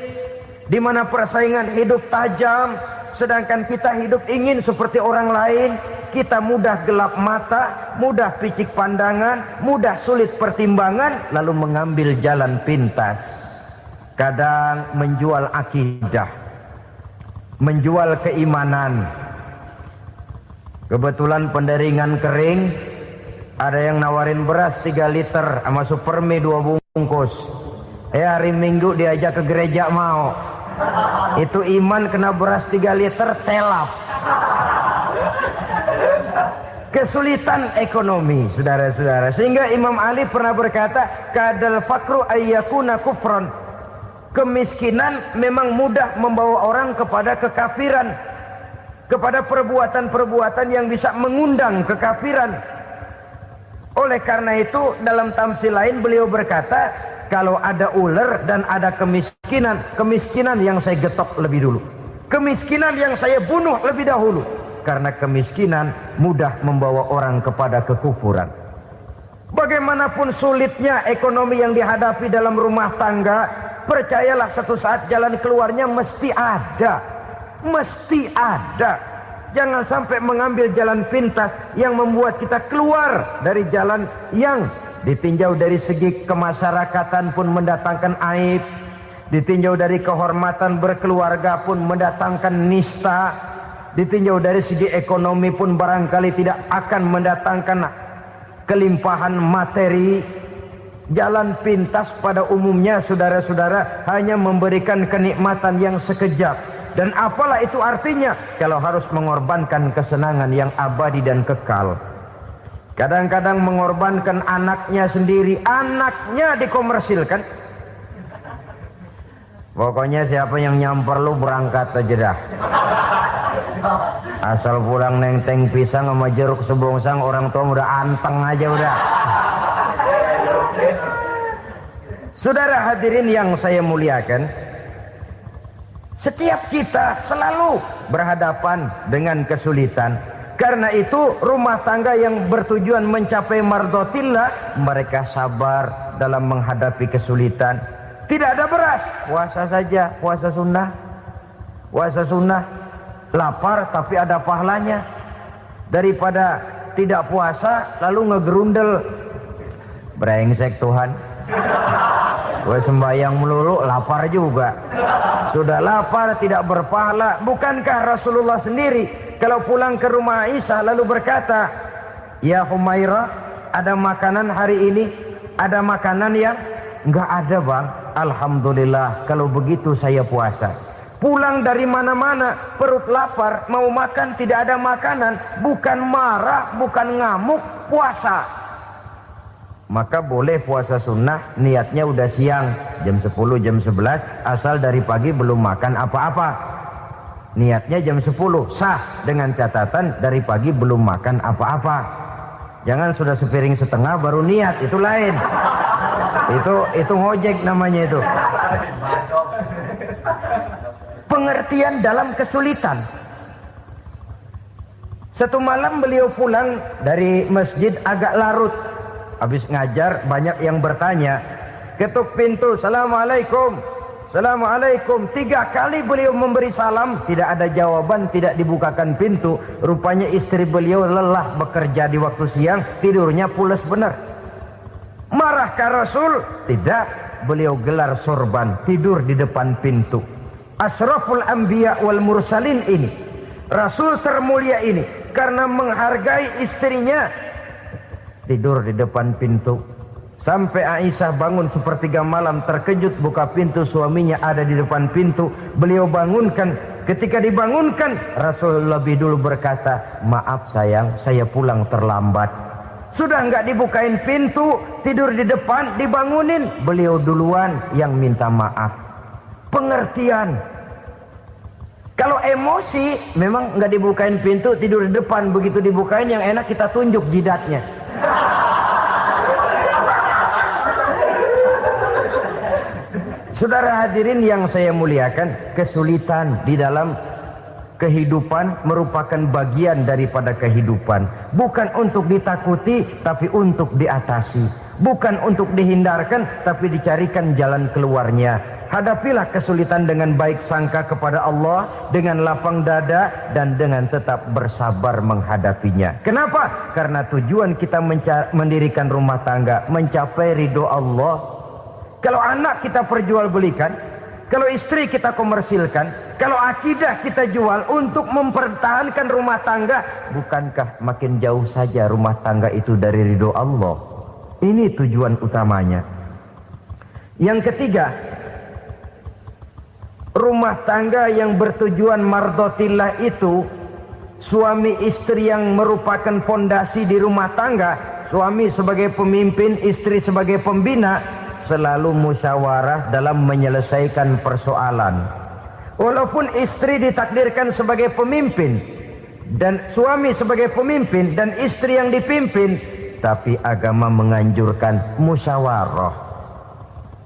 di mana persaingan hidup tajam, sedangkan kita hidup ingin seperti orang lain. Kita mudah gelap mata, mudah picik pandangan, mudah sulit pertimbangan, lalu mengambil jalan pintas. Kadang menjual akidah, menjual keimanan. Kebetulan penderingan kering, ada yang nawarin beras 3 liter sama Supermi 2 bungkus. Hari Minggu diajak ke gereja mau. Itu iman kena beras 3 liter telap. Kesulitan ekonomi, saudara-saudara. Sehingga Imam Ali pernah berkata, kadal fakru ayyakuna kufron. Kemiskinan memang mudah membawa orang kepada kekafiran, kepada perbuatan-perbuatan yang bisa mengundang kekafiran. Oleh karena itu dalam tamsil lain beliau berkata, kalau ada ular dan ada kemiskinan, kemiskinan yang saya getok lebih dulu, kemiskinan yang saya bunuh lebih dahulu. Karena kemiskinan mudah membawa orang kepada kekufuran. Bagaimanapun sulitnya ekonomi yang dihadapi dalam rumah tangga, percayalah satu saat jalan keluarnya mesti ada. Mesti ada. Jangan sampai mengambil jalan pintas yang membuat kita keluar dari jalan yang ditinjau dari segi kemasyarakatan pun mendatangkan aib, ditinjau dari kehormatan berkeluarga pun mendatangkan nista, ditinjau dari segi ekonomi pun barangkali tidak akan mendatangkan kelimpahan materi. Jalan pintas pada umumnya, saudara-saudara, hanya memberikan kenikmatan yang sekejap. Dan apalah itu artinya kalau harus mengorbankan kesenangan yang abadi dan kekal. Kadang-kadang mengorbankan anaknya sendiri, anaknya dikomersilkan. Pokoknya siapa yang nyamper lu berangkat aja dah. Asal pulang nenteng pisang sama jeruk sebongsang, orang tua udah anteng aja udah. Saudara hadirin yang saya muliakan, setiap kita selalu berhadapan dengan kesulitan. Karena itu rumah tangga yang bertujuan mencapai mardhatillah, mereka sabar dalam menghadapi kesulitan. Tidak ada beras, puasa saja, puasa sunnah. Puasa sunnah, lapar tapi ada pahalanya. Daripada tidak puasa lalu ngegerundel, brengsek Tuhan. Gue sembahyang melulu, lapar juga. Sudah lapar tidak berpahala. Bukankah Rasulullah sendiri kalau pulang ke rumah Aisyah lalu berkata, ya Humairah, ada makanan hari ini? Ada makanan yang enggak ada bang. Alhamdulillah, kalau begitu saya puasa. Pulang dari mana-mana perut lapar, mau makan tidak ada makanan, bukan marah, bukan ngamuk, puasa. Maka boleh puasa sunnah, niatnya udah siang, jam 10, jam 11, asal dari pagi belum makan apa-apa. Niatnya jam 10, sah, dengan catatan dari pagi belum makan apa-apa. Jangan sudah sepiring setengah baru niat, itu lain. Itu ngojek namanya itu. Pengertian dalam kesulitan. Satu malam beliau pulang dari masjid agak larut. Habis ngajar banyak yang bertanya. Ketuk pintu, Assalamualaikum, Assalamualaikum. 3 kali beliau memberi salam, tidak ada jawaban, tidak dibukakan pintu. Rupanya istri beliau lelah bekerja di waktu siang, tidurnya pules benar. Marahkah Rasul? Tidak. Beliau gelar sorban, tidur di depan pintu. Asraful anbiya wal mursalin ini, Rasul termulia ini, karena menghargai istrinya, tidur di depan pintu. Sampai Aisyah bangun sepertiga malam, terkejut buka pintu, suaminya ada di depan pintu. Beliau bangunkan. Ketika dibangunkan, Rasul lebih dulu berkata, maaf sayang, saya pulang terlambat. Sudah nggak dibukain pintu, tidur di depan, dibangunin, beliau duluan yang minta maaf. Pengertian. Kalau emosi, memang nggak dibukain pintu, tidur di depan. Begitu dibukain, yang enak kita tunjuk jidatnya. Saudara hadirin yang saya muliakan, kesulitan di dalam kehidupan merupakan bagian daripada kehidupan. Bukan untuk ditakuti, tapi untuk diatasi. Bukan untuk dihindarkan, tapi dicarikan jalan keluarnya. Hadapilah kesulitan dengan baik sangka kepada Allah, dengan lapang dada, dan dengan tetap bersabar menghadapinya. Kenapa? Karena tujuan kita mendirikan rumah tangga, mencapai ridho Allah. Kalau anak kita perjualbelikan, kalau istri kita komersilkan, kalau akidah kita jual untuk mempertahankan rumah tangga, bukankah makin jauh saja rumah tangga itu dari ridho Allah? Ini tujuan utamanya. Yang ketiga, rumah tangga yang bertujuan mardotillah itu, suami istri yang merupakan fondasi di rumah tangga, suami sebagai pemimpin, istri sebagai pembina, selalu musyawarah dalam menyelesaikan persoalan. Walaupun istri ditakdirkan sebagai pemimpin dan suami sebagai pemimpin dan istri yang dipimpin, tapi agama menganjurkan musyawarah.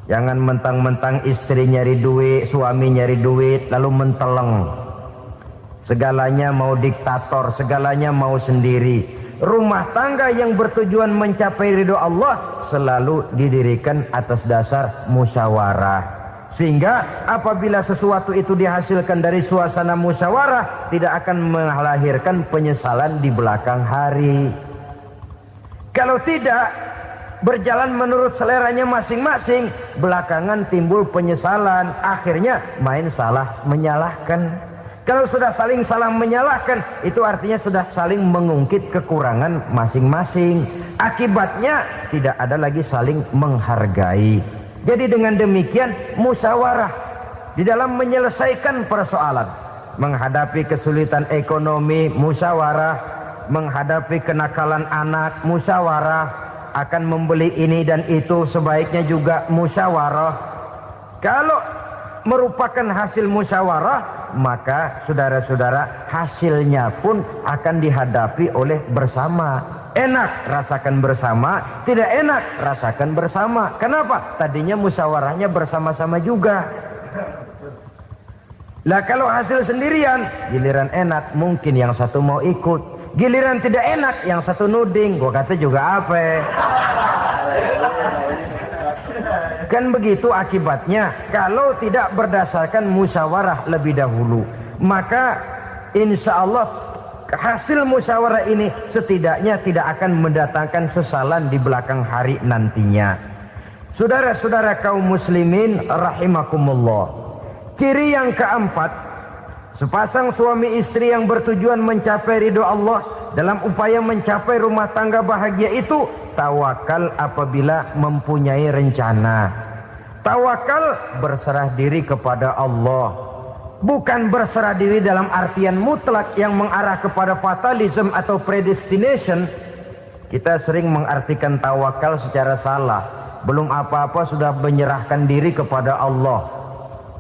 Jangan mentang-mentang istri nyari duit, suami nyari duit, lalu menteleng. Segalanya mau diktator, segalanya mau sendiri. Rumah tangga yang bertujuan mencapai ridho Allah selalu didirikan atas dasar musyawarah. Sehingga apabila sesuatu itu dihasilkan dari suasana musyawarah, tidak akan melahirkan penyesalan di belakang hari. Kalau tidak berjalan menurut seleranya masing-masing, belakangan timbul penyesalan, akhirnya main salah menyalahkan. Kalau sudah saling salah menyalahkan, itu artinya sudah saling mengungkit kekurangan masing-masing. Akibatnya tidak ada lagi saling menghargai. Jadi dengan demikian musyawarah di dalam menyelesaikan persoalan. Menghadapi kesulitan ekonomi, musyawarah. Menghadapi kenakalan anak, musyawarah. Akan membeli ini dan itu, sebaiknya juga musyawarah. Kalau merupakan hasil musyawarah, maka saudara-saudara hasilnya pun akan dihadapi oleh bersama. Enak rasakan bersama, tidak enak rasakan bersama. Kenapa? Tadinya musyawarahnya bersama-sama juga. Lah kalau hasil sendirian, giliran enak mungkin yang satu mau ikut, giliran tidak enak yang satu nuding. Gua kata juga apa? Kan begitu akibatnya kalau tidak berdasarkan musyawarah lebih dahulu. Maka insya Allah hasil musyawarah ini setidaknya tidak akan mendatangkan sesalan di belakang hari nantinya. Saudara-saudara kaum muslimin rahimakumullah, ciri yang keempat, sepasang suami istri yang bertujuan mencapai ridho Allah dalam upaya mencapai rumah tangga bahagia itu tawakal apabila mempunyai rencana. Tawakal berserah diri kepada Allah. Bukan berserah diri dalam artian mutlak yang mengarah kepada fatalism atau predestination. Kita sering mengartikan tawakal secara salah. Belum apa-apa sudah menyerahkan diri kepada Allah.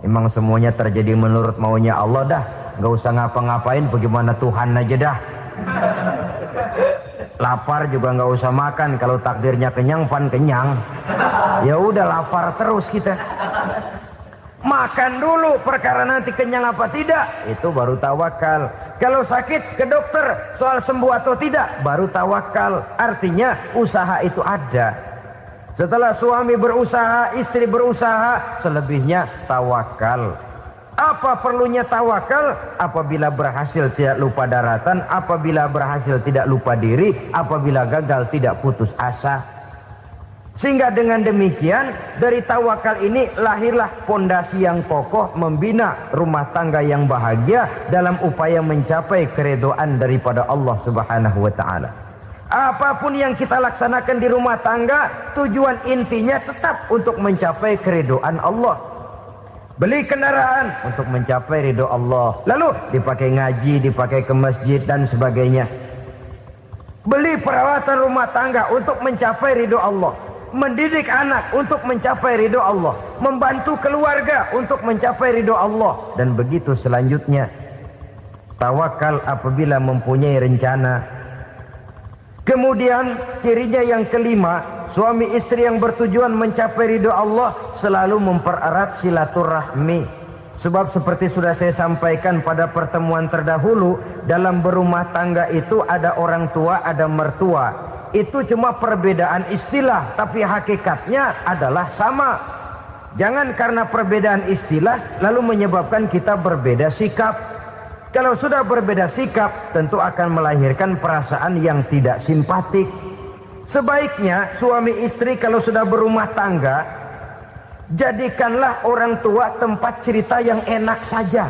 Memang semuanya terjadi menurut maunya Allah dah. Gak usah ngapa-ngapain, bagaimana Tuhan aja dah. Lapar juga nggak usah makan, kalau takdirnya kenyang pan kenyang. Ya udah lapar terus kita. Makan dulu perkara nanti kenyang apa tidak, itu baru tawakal. Kalau sakit ke dokter soal sembuh atau tidak, baru tawakal. Artinya usaha itu ada. Setelah suami berusaha, istri berusaha, selebihnya tawakal. Apa perlunya tawakal? Apabila berhasil tidak lupa daratan, apabila berhasil tidak lupa diri, apabila gagal tidak putus asa. Sehingga dengan demikian dari tawakal ini lahirlah pondasi yang kokoh membina rumah tangga yang bahagia dalam upaya mencapai keridhaan daripada Allah Subhanahu wa taala. Apapun yang kita laksanakan di rumah tangga, tujuan intinya tetap untuk mencapai keridhaan Allah. Beli kendaraan untuk mencapai ridho Allah. Lalu dipakai ngaji, dipakai ke masjid dan sebagainya. Beli peralatan rumah tangga untuk mencapai ridho Allah. Mendidik anak untuk mencapai ridho Allah. Membantu keluarga untuk mencapai ridho Allah. Dan begitu selanjutnya. Tawakal apabila mempunyai rencana. Kemudian cirinya yang kelima, suami istri yang bertujuan mencapai ridho Allah selalu mempererat silaturahmi. Sebab seperti sudah saya sampaikan pada pertemuan terdahulu, dalam berumah tangga itu ada orang tua, ada mertua. Itu cuma perbedaan istilah, tapi hakikatnya adalah sama. Jangan karena perbedaan istilah lalu menyebabkan kita berbeda sikap. Kalau sudah berbeda sikap, tentu akan melahirkan perasaan yang tidak simpatik. Sebaiknya suami istri kalau sudah berumah tangga, jadikanlah orang tua tempat cerita yang enak saja.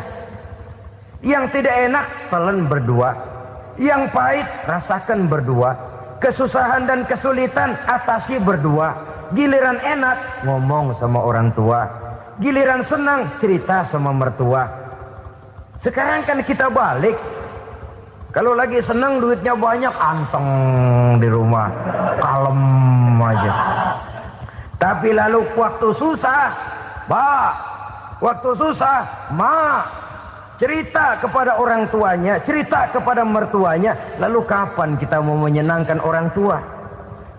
Yang tidak enak telan berdua, yang pahit rasakan berdua, kesusahan dan kesulitan atasi berdua. Giliran enak ngomong sama orang tua, giliran senang cerita sama mertua. Sekarang kan kita balik, kalau lagi senang duitnya banyak, anteng di rumah, kalem aja. Tapi lalu waktu susah, waktu susah, cerita kepada orang tuanya, cerita kepada mertuanya. Lalu kapan kita mau menyenangkan orang tua?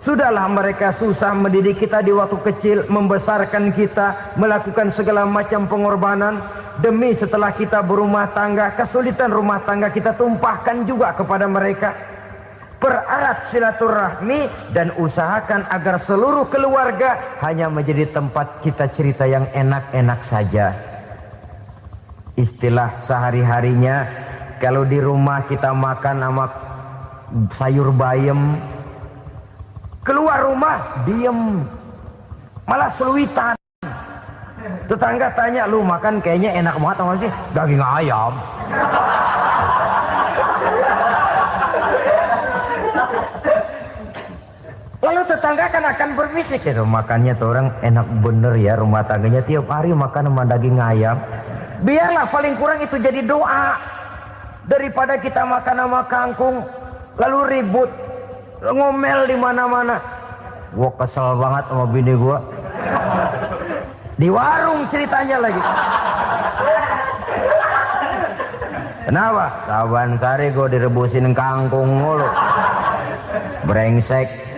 Sudahlah mereka susah mendidik kita di waktu kecil, membesarkan kita, melakukan segala macam pengorbanan. Demi setelah kita berumah tangga, kesulitan rumah tangga kita tumpahkan juga kepada mereka. Pererat silaturahmi dan usahakan agar seluruh keluarga hanya menjadi tempat kita cerita yang enak-enak saja. Istilah sehari-harinya, kalau di rumah kita makan sama sayur bayam, keluar rumah diem, malah seluitan. Tetangga tanya, lu makan kayaknya enak banget apa sih? Daging ayam. Lalu tetangga akan berbisik, itu makannya tuh orang enak bener ya, rumah tangganya tiap hari makan sama daging ayam. Biarlah paling kurang itu jadi doa, daripada kita makan sama kangkung lalu ribut ngomel di mana-mana. Gua kesel banget sama bini gua, di warung ceritanya lagi. Kenapa? Saban sari gua direbusin kangkung mulu, brengsek.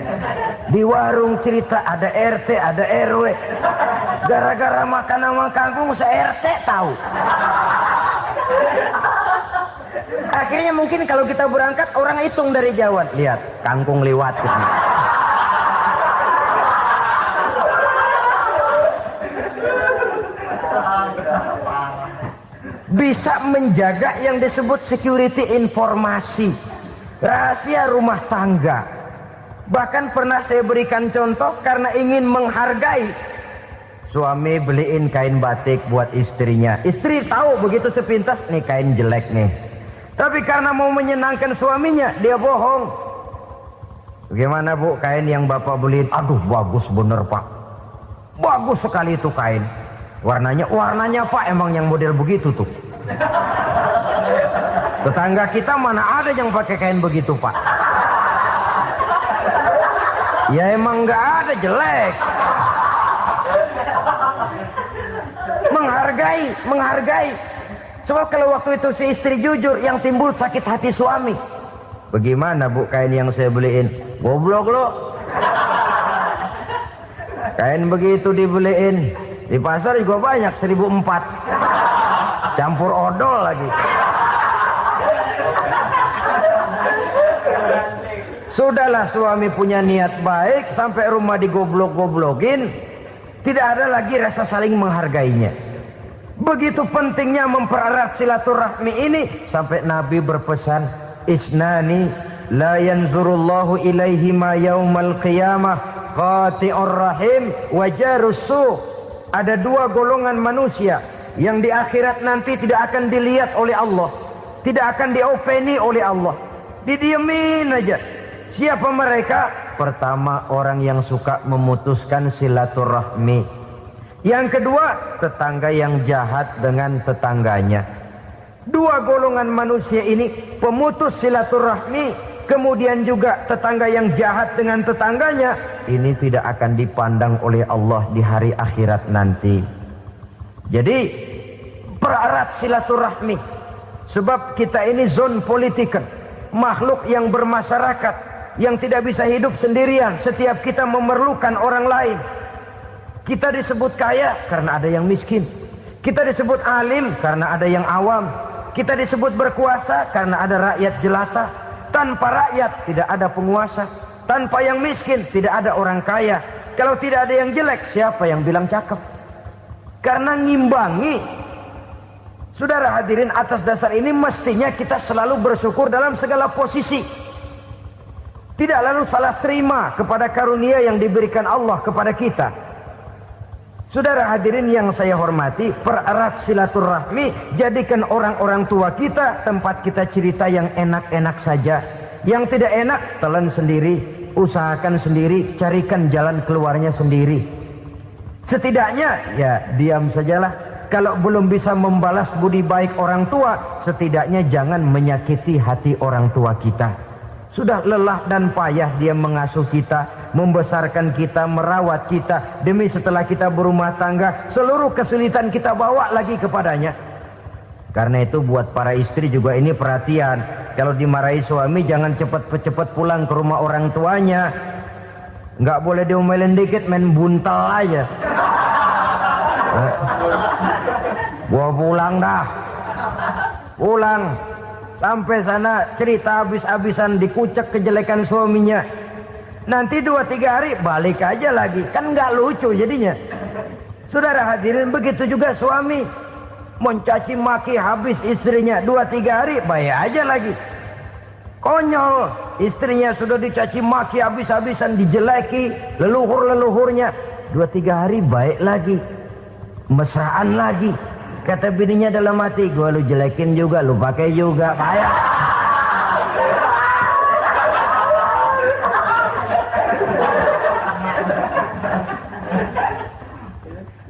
Di warung cerita ada RT, ada RW. Gara-gara makan sama kangkung se-RT tahu. Akhirnya mungkin kalau kita berangkat orang hitung dari jauhan, lihat kangkung liwat gitu. Bisa menjaga yang disebut security informasi, rahasia rumah tangga. Bahkan pernah saya berikan contoh karena ingin menghargai. Suami beliin kain batik buat istrinya. Istri tahu begitu sepintas, nih kain jelek nih. Tapi karena mau menyenangkan suaminya, dia bohong. Bagaimana bu, kain yang bapak beliin? Aduh bagus bener pak, bagus sekali itu kain. Warnanya pak emang yang model begitu tuh. Tetangga kita mana ada yang pakai kain begitu pak? Ya emang nggak ada, jelek. Menghargai. Sebab kalau waktu itu si istri jujur, yang timbul sakit hati suami. Bagaimana bu kain yang saya beliin? Goblok lo. Kain begitu dibeliin di pasar juga banyak 1.400, campur odol lagi. Sudahlah suami punya niat baik, sampai rumah digoblok-goblokin, tidak ada lagi rasa saling menghargainya. Begitu pentingnya mempererat silaturahmi ini, sampai Nabi berpesan, isnani la yanzurullahu ilaihima yaumal qiyamah qati'ur rahim wa jarus su'. Ada dua golongan manusia yang di akhirat nanti tidak akan dilihat oleh Allah, tidak akan diopeni oleh Allah, didiemin aja. Siapa mereka? Pertama, orang yang suka memutuskan silaturahmi. Yang kedua, tetangga yang jahat dengan tetangganya. Dua golongan manusia ini, pemutus silaturahmi, kemudian juga tetangga yang jahat dengan tetangganya, ini tidak akan dipandang oleh Allah di hari akhirat nanti. Jadi, pererat silaturahmi. Sebab kita ini zon politiken, makhluk yang bermasyarakat. yang tidak bisa hidup sendirian. Setiap kita memerlukan orang lain. Kita disebut kaya karena ada yang miskin. Kita disebut alim karena ada yang awam. Kita disebut berkuasa karena ada rakyat jelata. Tanpa rakyat tidak ada penguasa. Tanpa yang miskin tidak ada orang kaya. Kalau tidak ada yang jelek, siapa yang bilang cakep? Karena ngimbangi. Saudara hadirin, atas dasar ini mestinya kita selalu bersyukur dalam segala posisi. Tidak lalu salah terima kepada karunia yang diberikan Allah kepada kita. Saudara hadirin yang saya hormati, pererat silaturahmi, jadikan orang-orang tua kita tempat kita cerita yang enak-enak saja. Yang tidak enak, telan sendiri, usahakan sendiri, carikan jalan keluarnya sendiri. Setidaknya ya diam sajalah. Kalau belum bisa membalas budi baik orang tua, setidaknya jangan menyakiti hati orang tua kita. Sudah lelah dan payah dia mengasuh kita, membesarkan kita, merawat kita. Demi setelah kita berumah tangga, seluruh kesulitan kita bawa lagi kepadanya. Karena itu buat para istri juga ini perhatian. Kalau dimarahi suami, jangan cepat-cepat pulang ke rumah orang tuanya. Nggak boleh diomelin dikit, main buntal aja. Gua pulang dah. Pulang. Sampai sana cerita habis-habisan, dikucek kejelekan suaminya. Nanti 2-3 hari balik aja lagi. Kan nggak lucu jadinya. Saudara hadirin, begitu juga suami. Mencaci maki habis istrinya, 2-3 hari baik aja lagi. Konyol. Istrinya sudah dicaci maki habis-habisan, dijeleki leluhur-leluhurnya. 2-3 hari baik lagi. Mesraan lagi. Kata bininya dalam hati, gua lu jelekin juga, lu pakai juga, kayak.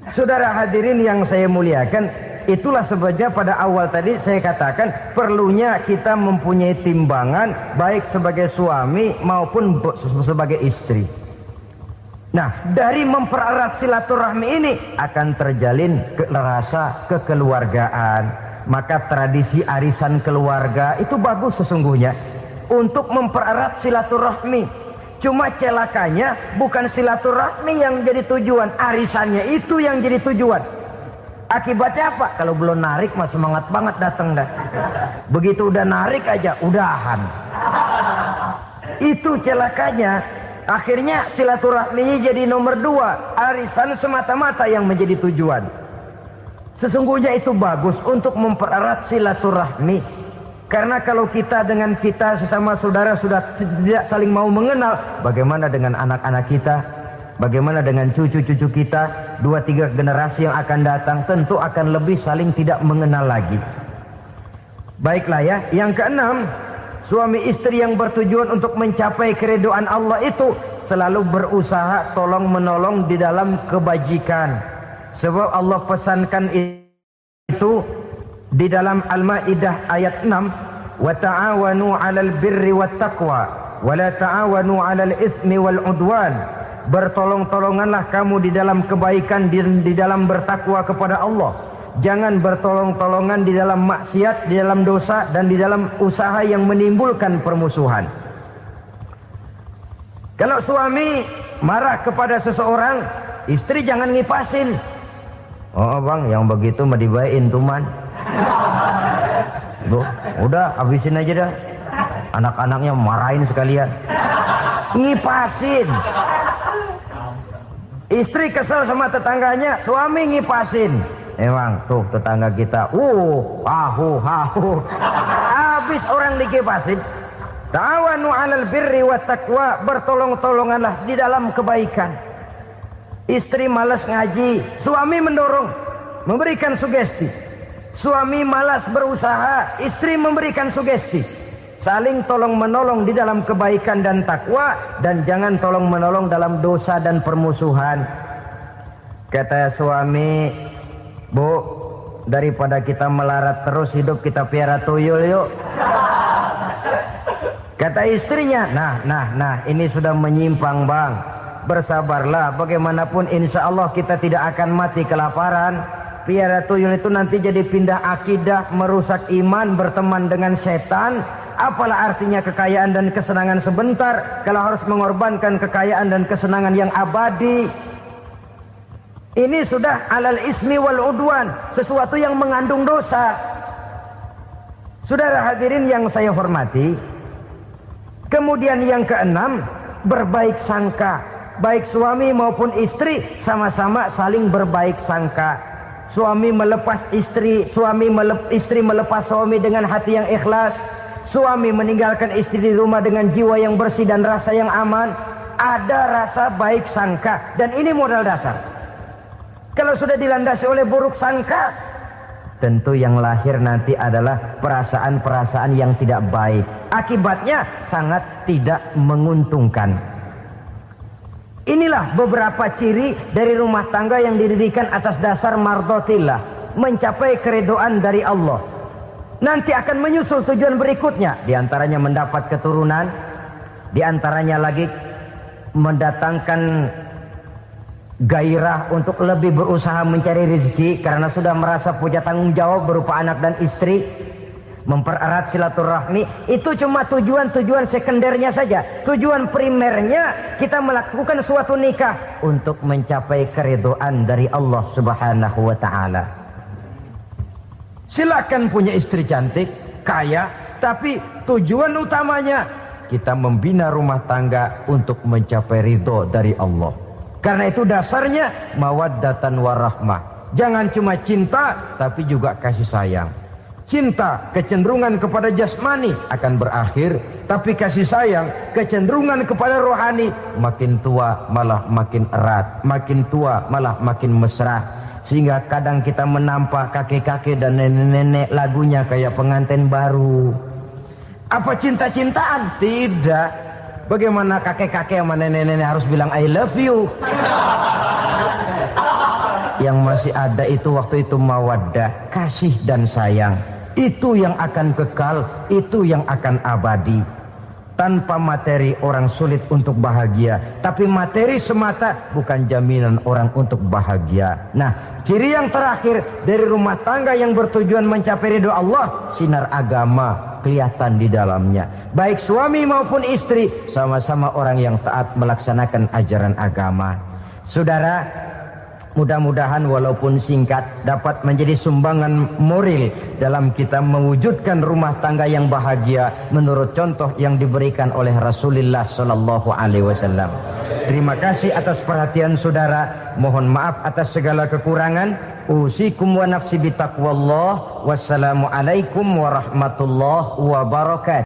Saudara hadirin yang saya muliakan, itulah sebabnya pada awal tadi saya katakan perlunya kita mempunyai timbangan baik sebagai suami maupun sebagai istri. Nah, dari mempererat silaturahmi ini akan terjalin rasa kekeluargaan. Maka tradisi arisan keluarga itu bagus sesungguhnya untuk mempererat silaturahmi. Cuma celakanya bukan silaturahmi yang jadi tujuan, arisannya itu yang jadi tujuan. Akibatnya apa? Kalau belum narik mah semangat banget datang dah. Begitu udah narik aja udahan. Itu celakanya. Akhirnya silaturahminya jadi nomor 2, arisan semata-mata yang menjadi tujuan. Sesungguhnya itu bagus untuk mempererat silaturahmi. Karena kalau kita dengan kita sesama saudara sudah tidak saling mau mengenal, bagaimana dengan anak-anak kita? Bagaimana dengan cucu-cucu kita? 2-3 generasi yang akan datang tentu akan lebih saling tidak mengenal lagi. Baiklah ya, yang keenam, suami istri yang bertujuan untuk mencapai keridhaan Allah itu selalu berusaha tolong menolong di dalam kebajikan. Sebab Allah pesankan itu di dalam Al-Maidah ayat 6, "Wa ta'awanu 'alal birri wat taqwa wa la ta'awanu 'alal itsmi wal 'udwan." Bertolong-tolonganlah kamu di dalam kebaikan di dalam bertakwa kepada Allah. Jangan bertolong-tolongan di dalam maksiat, di dalam dosa, dan di dalam usaha yang menimbulkan permusuhan. Kalau suami marah kepada seseorang, istri jangan ngipasin. Oh bang, yang begitu mah dibayain tuman. Udah habisin aja dah. Anak-anaknya marahin sekalian. Ngipasin. Istri kesel sama tetangganya, suami ngipasin. Emang tuh tetangga kita, hahu. Habis orang dikipasin. Ta'awanu 'alal birri wat taqwa, bertolong-tolonganlah di dalam kebaikan. Istri malas ngaji, suami mendorong, memberikan sugesti. Suami malas berusaha, istri memberikan sugesti. Saling tolong menolong di dalam kebaikan dan takwa, dan jangan tolong menolong dalam dosa dan permusuhan. Kata suami, "Bu, daripada kita melarat terus hidup, kita piara tuyul yuk." Kata istrinya, nah, ini sudah menyimpang bang. Bersabarlah, bagaimanapun insya Allah kita tidak akan mati kelaparan. Piara tuyul itu nanti jadi pindah akidah, merusak iman, berteman dengan setan. Apalah artinya kekayaan dan kesenangan sebentar kalau harus mengorbankan kekayaan dan kesenangan yang abadi? Ini sudah alal ismi wal udwan, sesuatu yang mengandung dosa. Saudara hadirin yang saya hormati, kemudian yang keenam, berbaik sangka. Baik suami maupun istri sama-sama saling berbaik sangka. Suami melepas istri, istri melepas suami dengan hati yang ikhlas. Suami meninggalkan istri di rumah dengan jiwa yang bersih dan rasa yang aman. Ada rasa baik sangka, dan ini modal dasar. Kalau sudah dilandasi oleh buruk sangka, tentu yang lahir nanti adalah perasaan-perasaan yang tidak baik. Akibatnya sangat tidak menguntungkan. Inilah beberapa ciri dari rumah tangga yang didirikan atas dasar mardhatillah, mencapai keridhaan dari Allah. Nanti akan menyusul tujuan berikutnya, diantaranya mendapat keturunan, diantaranya lagi mendatangkan gairah untuk lebih berusaha mencari rezeki karena sudah merasa punya tanggung jawab berupa anak dan istri. Mempererat silaturahmi itu cuma tujuan-tujuan sekundernya saja. Tujuan primernya kita melakukan suatu nikah untuk mencapai keridhaan dari Allah Subhanahu wa taala. Silakan punya istri cantik, kaya, tapi tujuan utamanya kita membina rumah tangga untuk mencapai ridho dari Allah. Karena itu dasarnya mawaddatan warahmah. Jangan cuma cinta tapi juga kasih sayang. Cinta, kecenderungan kepada jasmani akan berakhir, tapi kasih sayang, kecenderungan kepada rohani, makin tua malah makin erat, makin tua malah makin mesra. Sehingga kadang kita menampak kakek-kakek dan nenek-nenek lagunya kayak pengantin baru. Apa cinta-cintaan? Tidak. Bagaimana kakek-kakek sama nenek-nenek harus bilang I love you? Yang masih ada itu waktu itu mawaddah, kasih dan sayang. Itu yang akan kekal, itu yang akan abadi. Tanpa materi orang sulit untuk bahagia, tapi materi semata bukan jaminan orang untuk bahagia. Nah, ciri yang terakhir dari rumah tangga yang bertujuan mencapai ridho Allah, sinar agama kelihatan di dalamnya. Baik suami maupun istri sama-sama orang yang taat melaksanakan ajaran agama. Saudara, mudah-mudahan walaupun singkat dapat menjadi sumbangan moral dalam kita mewujudkan rumah tangga yang bahagia menurut contoh yang diberikan oleh Rasulullah sallallahu alaihi wasallam. Terima kasih atas perhatian saudara. Mohon maaf atas segala kekurangan. Usikum wa nafsi bitaqwallah. Wassalamualaikum warahmatullahi wabarakatuh.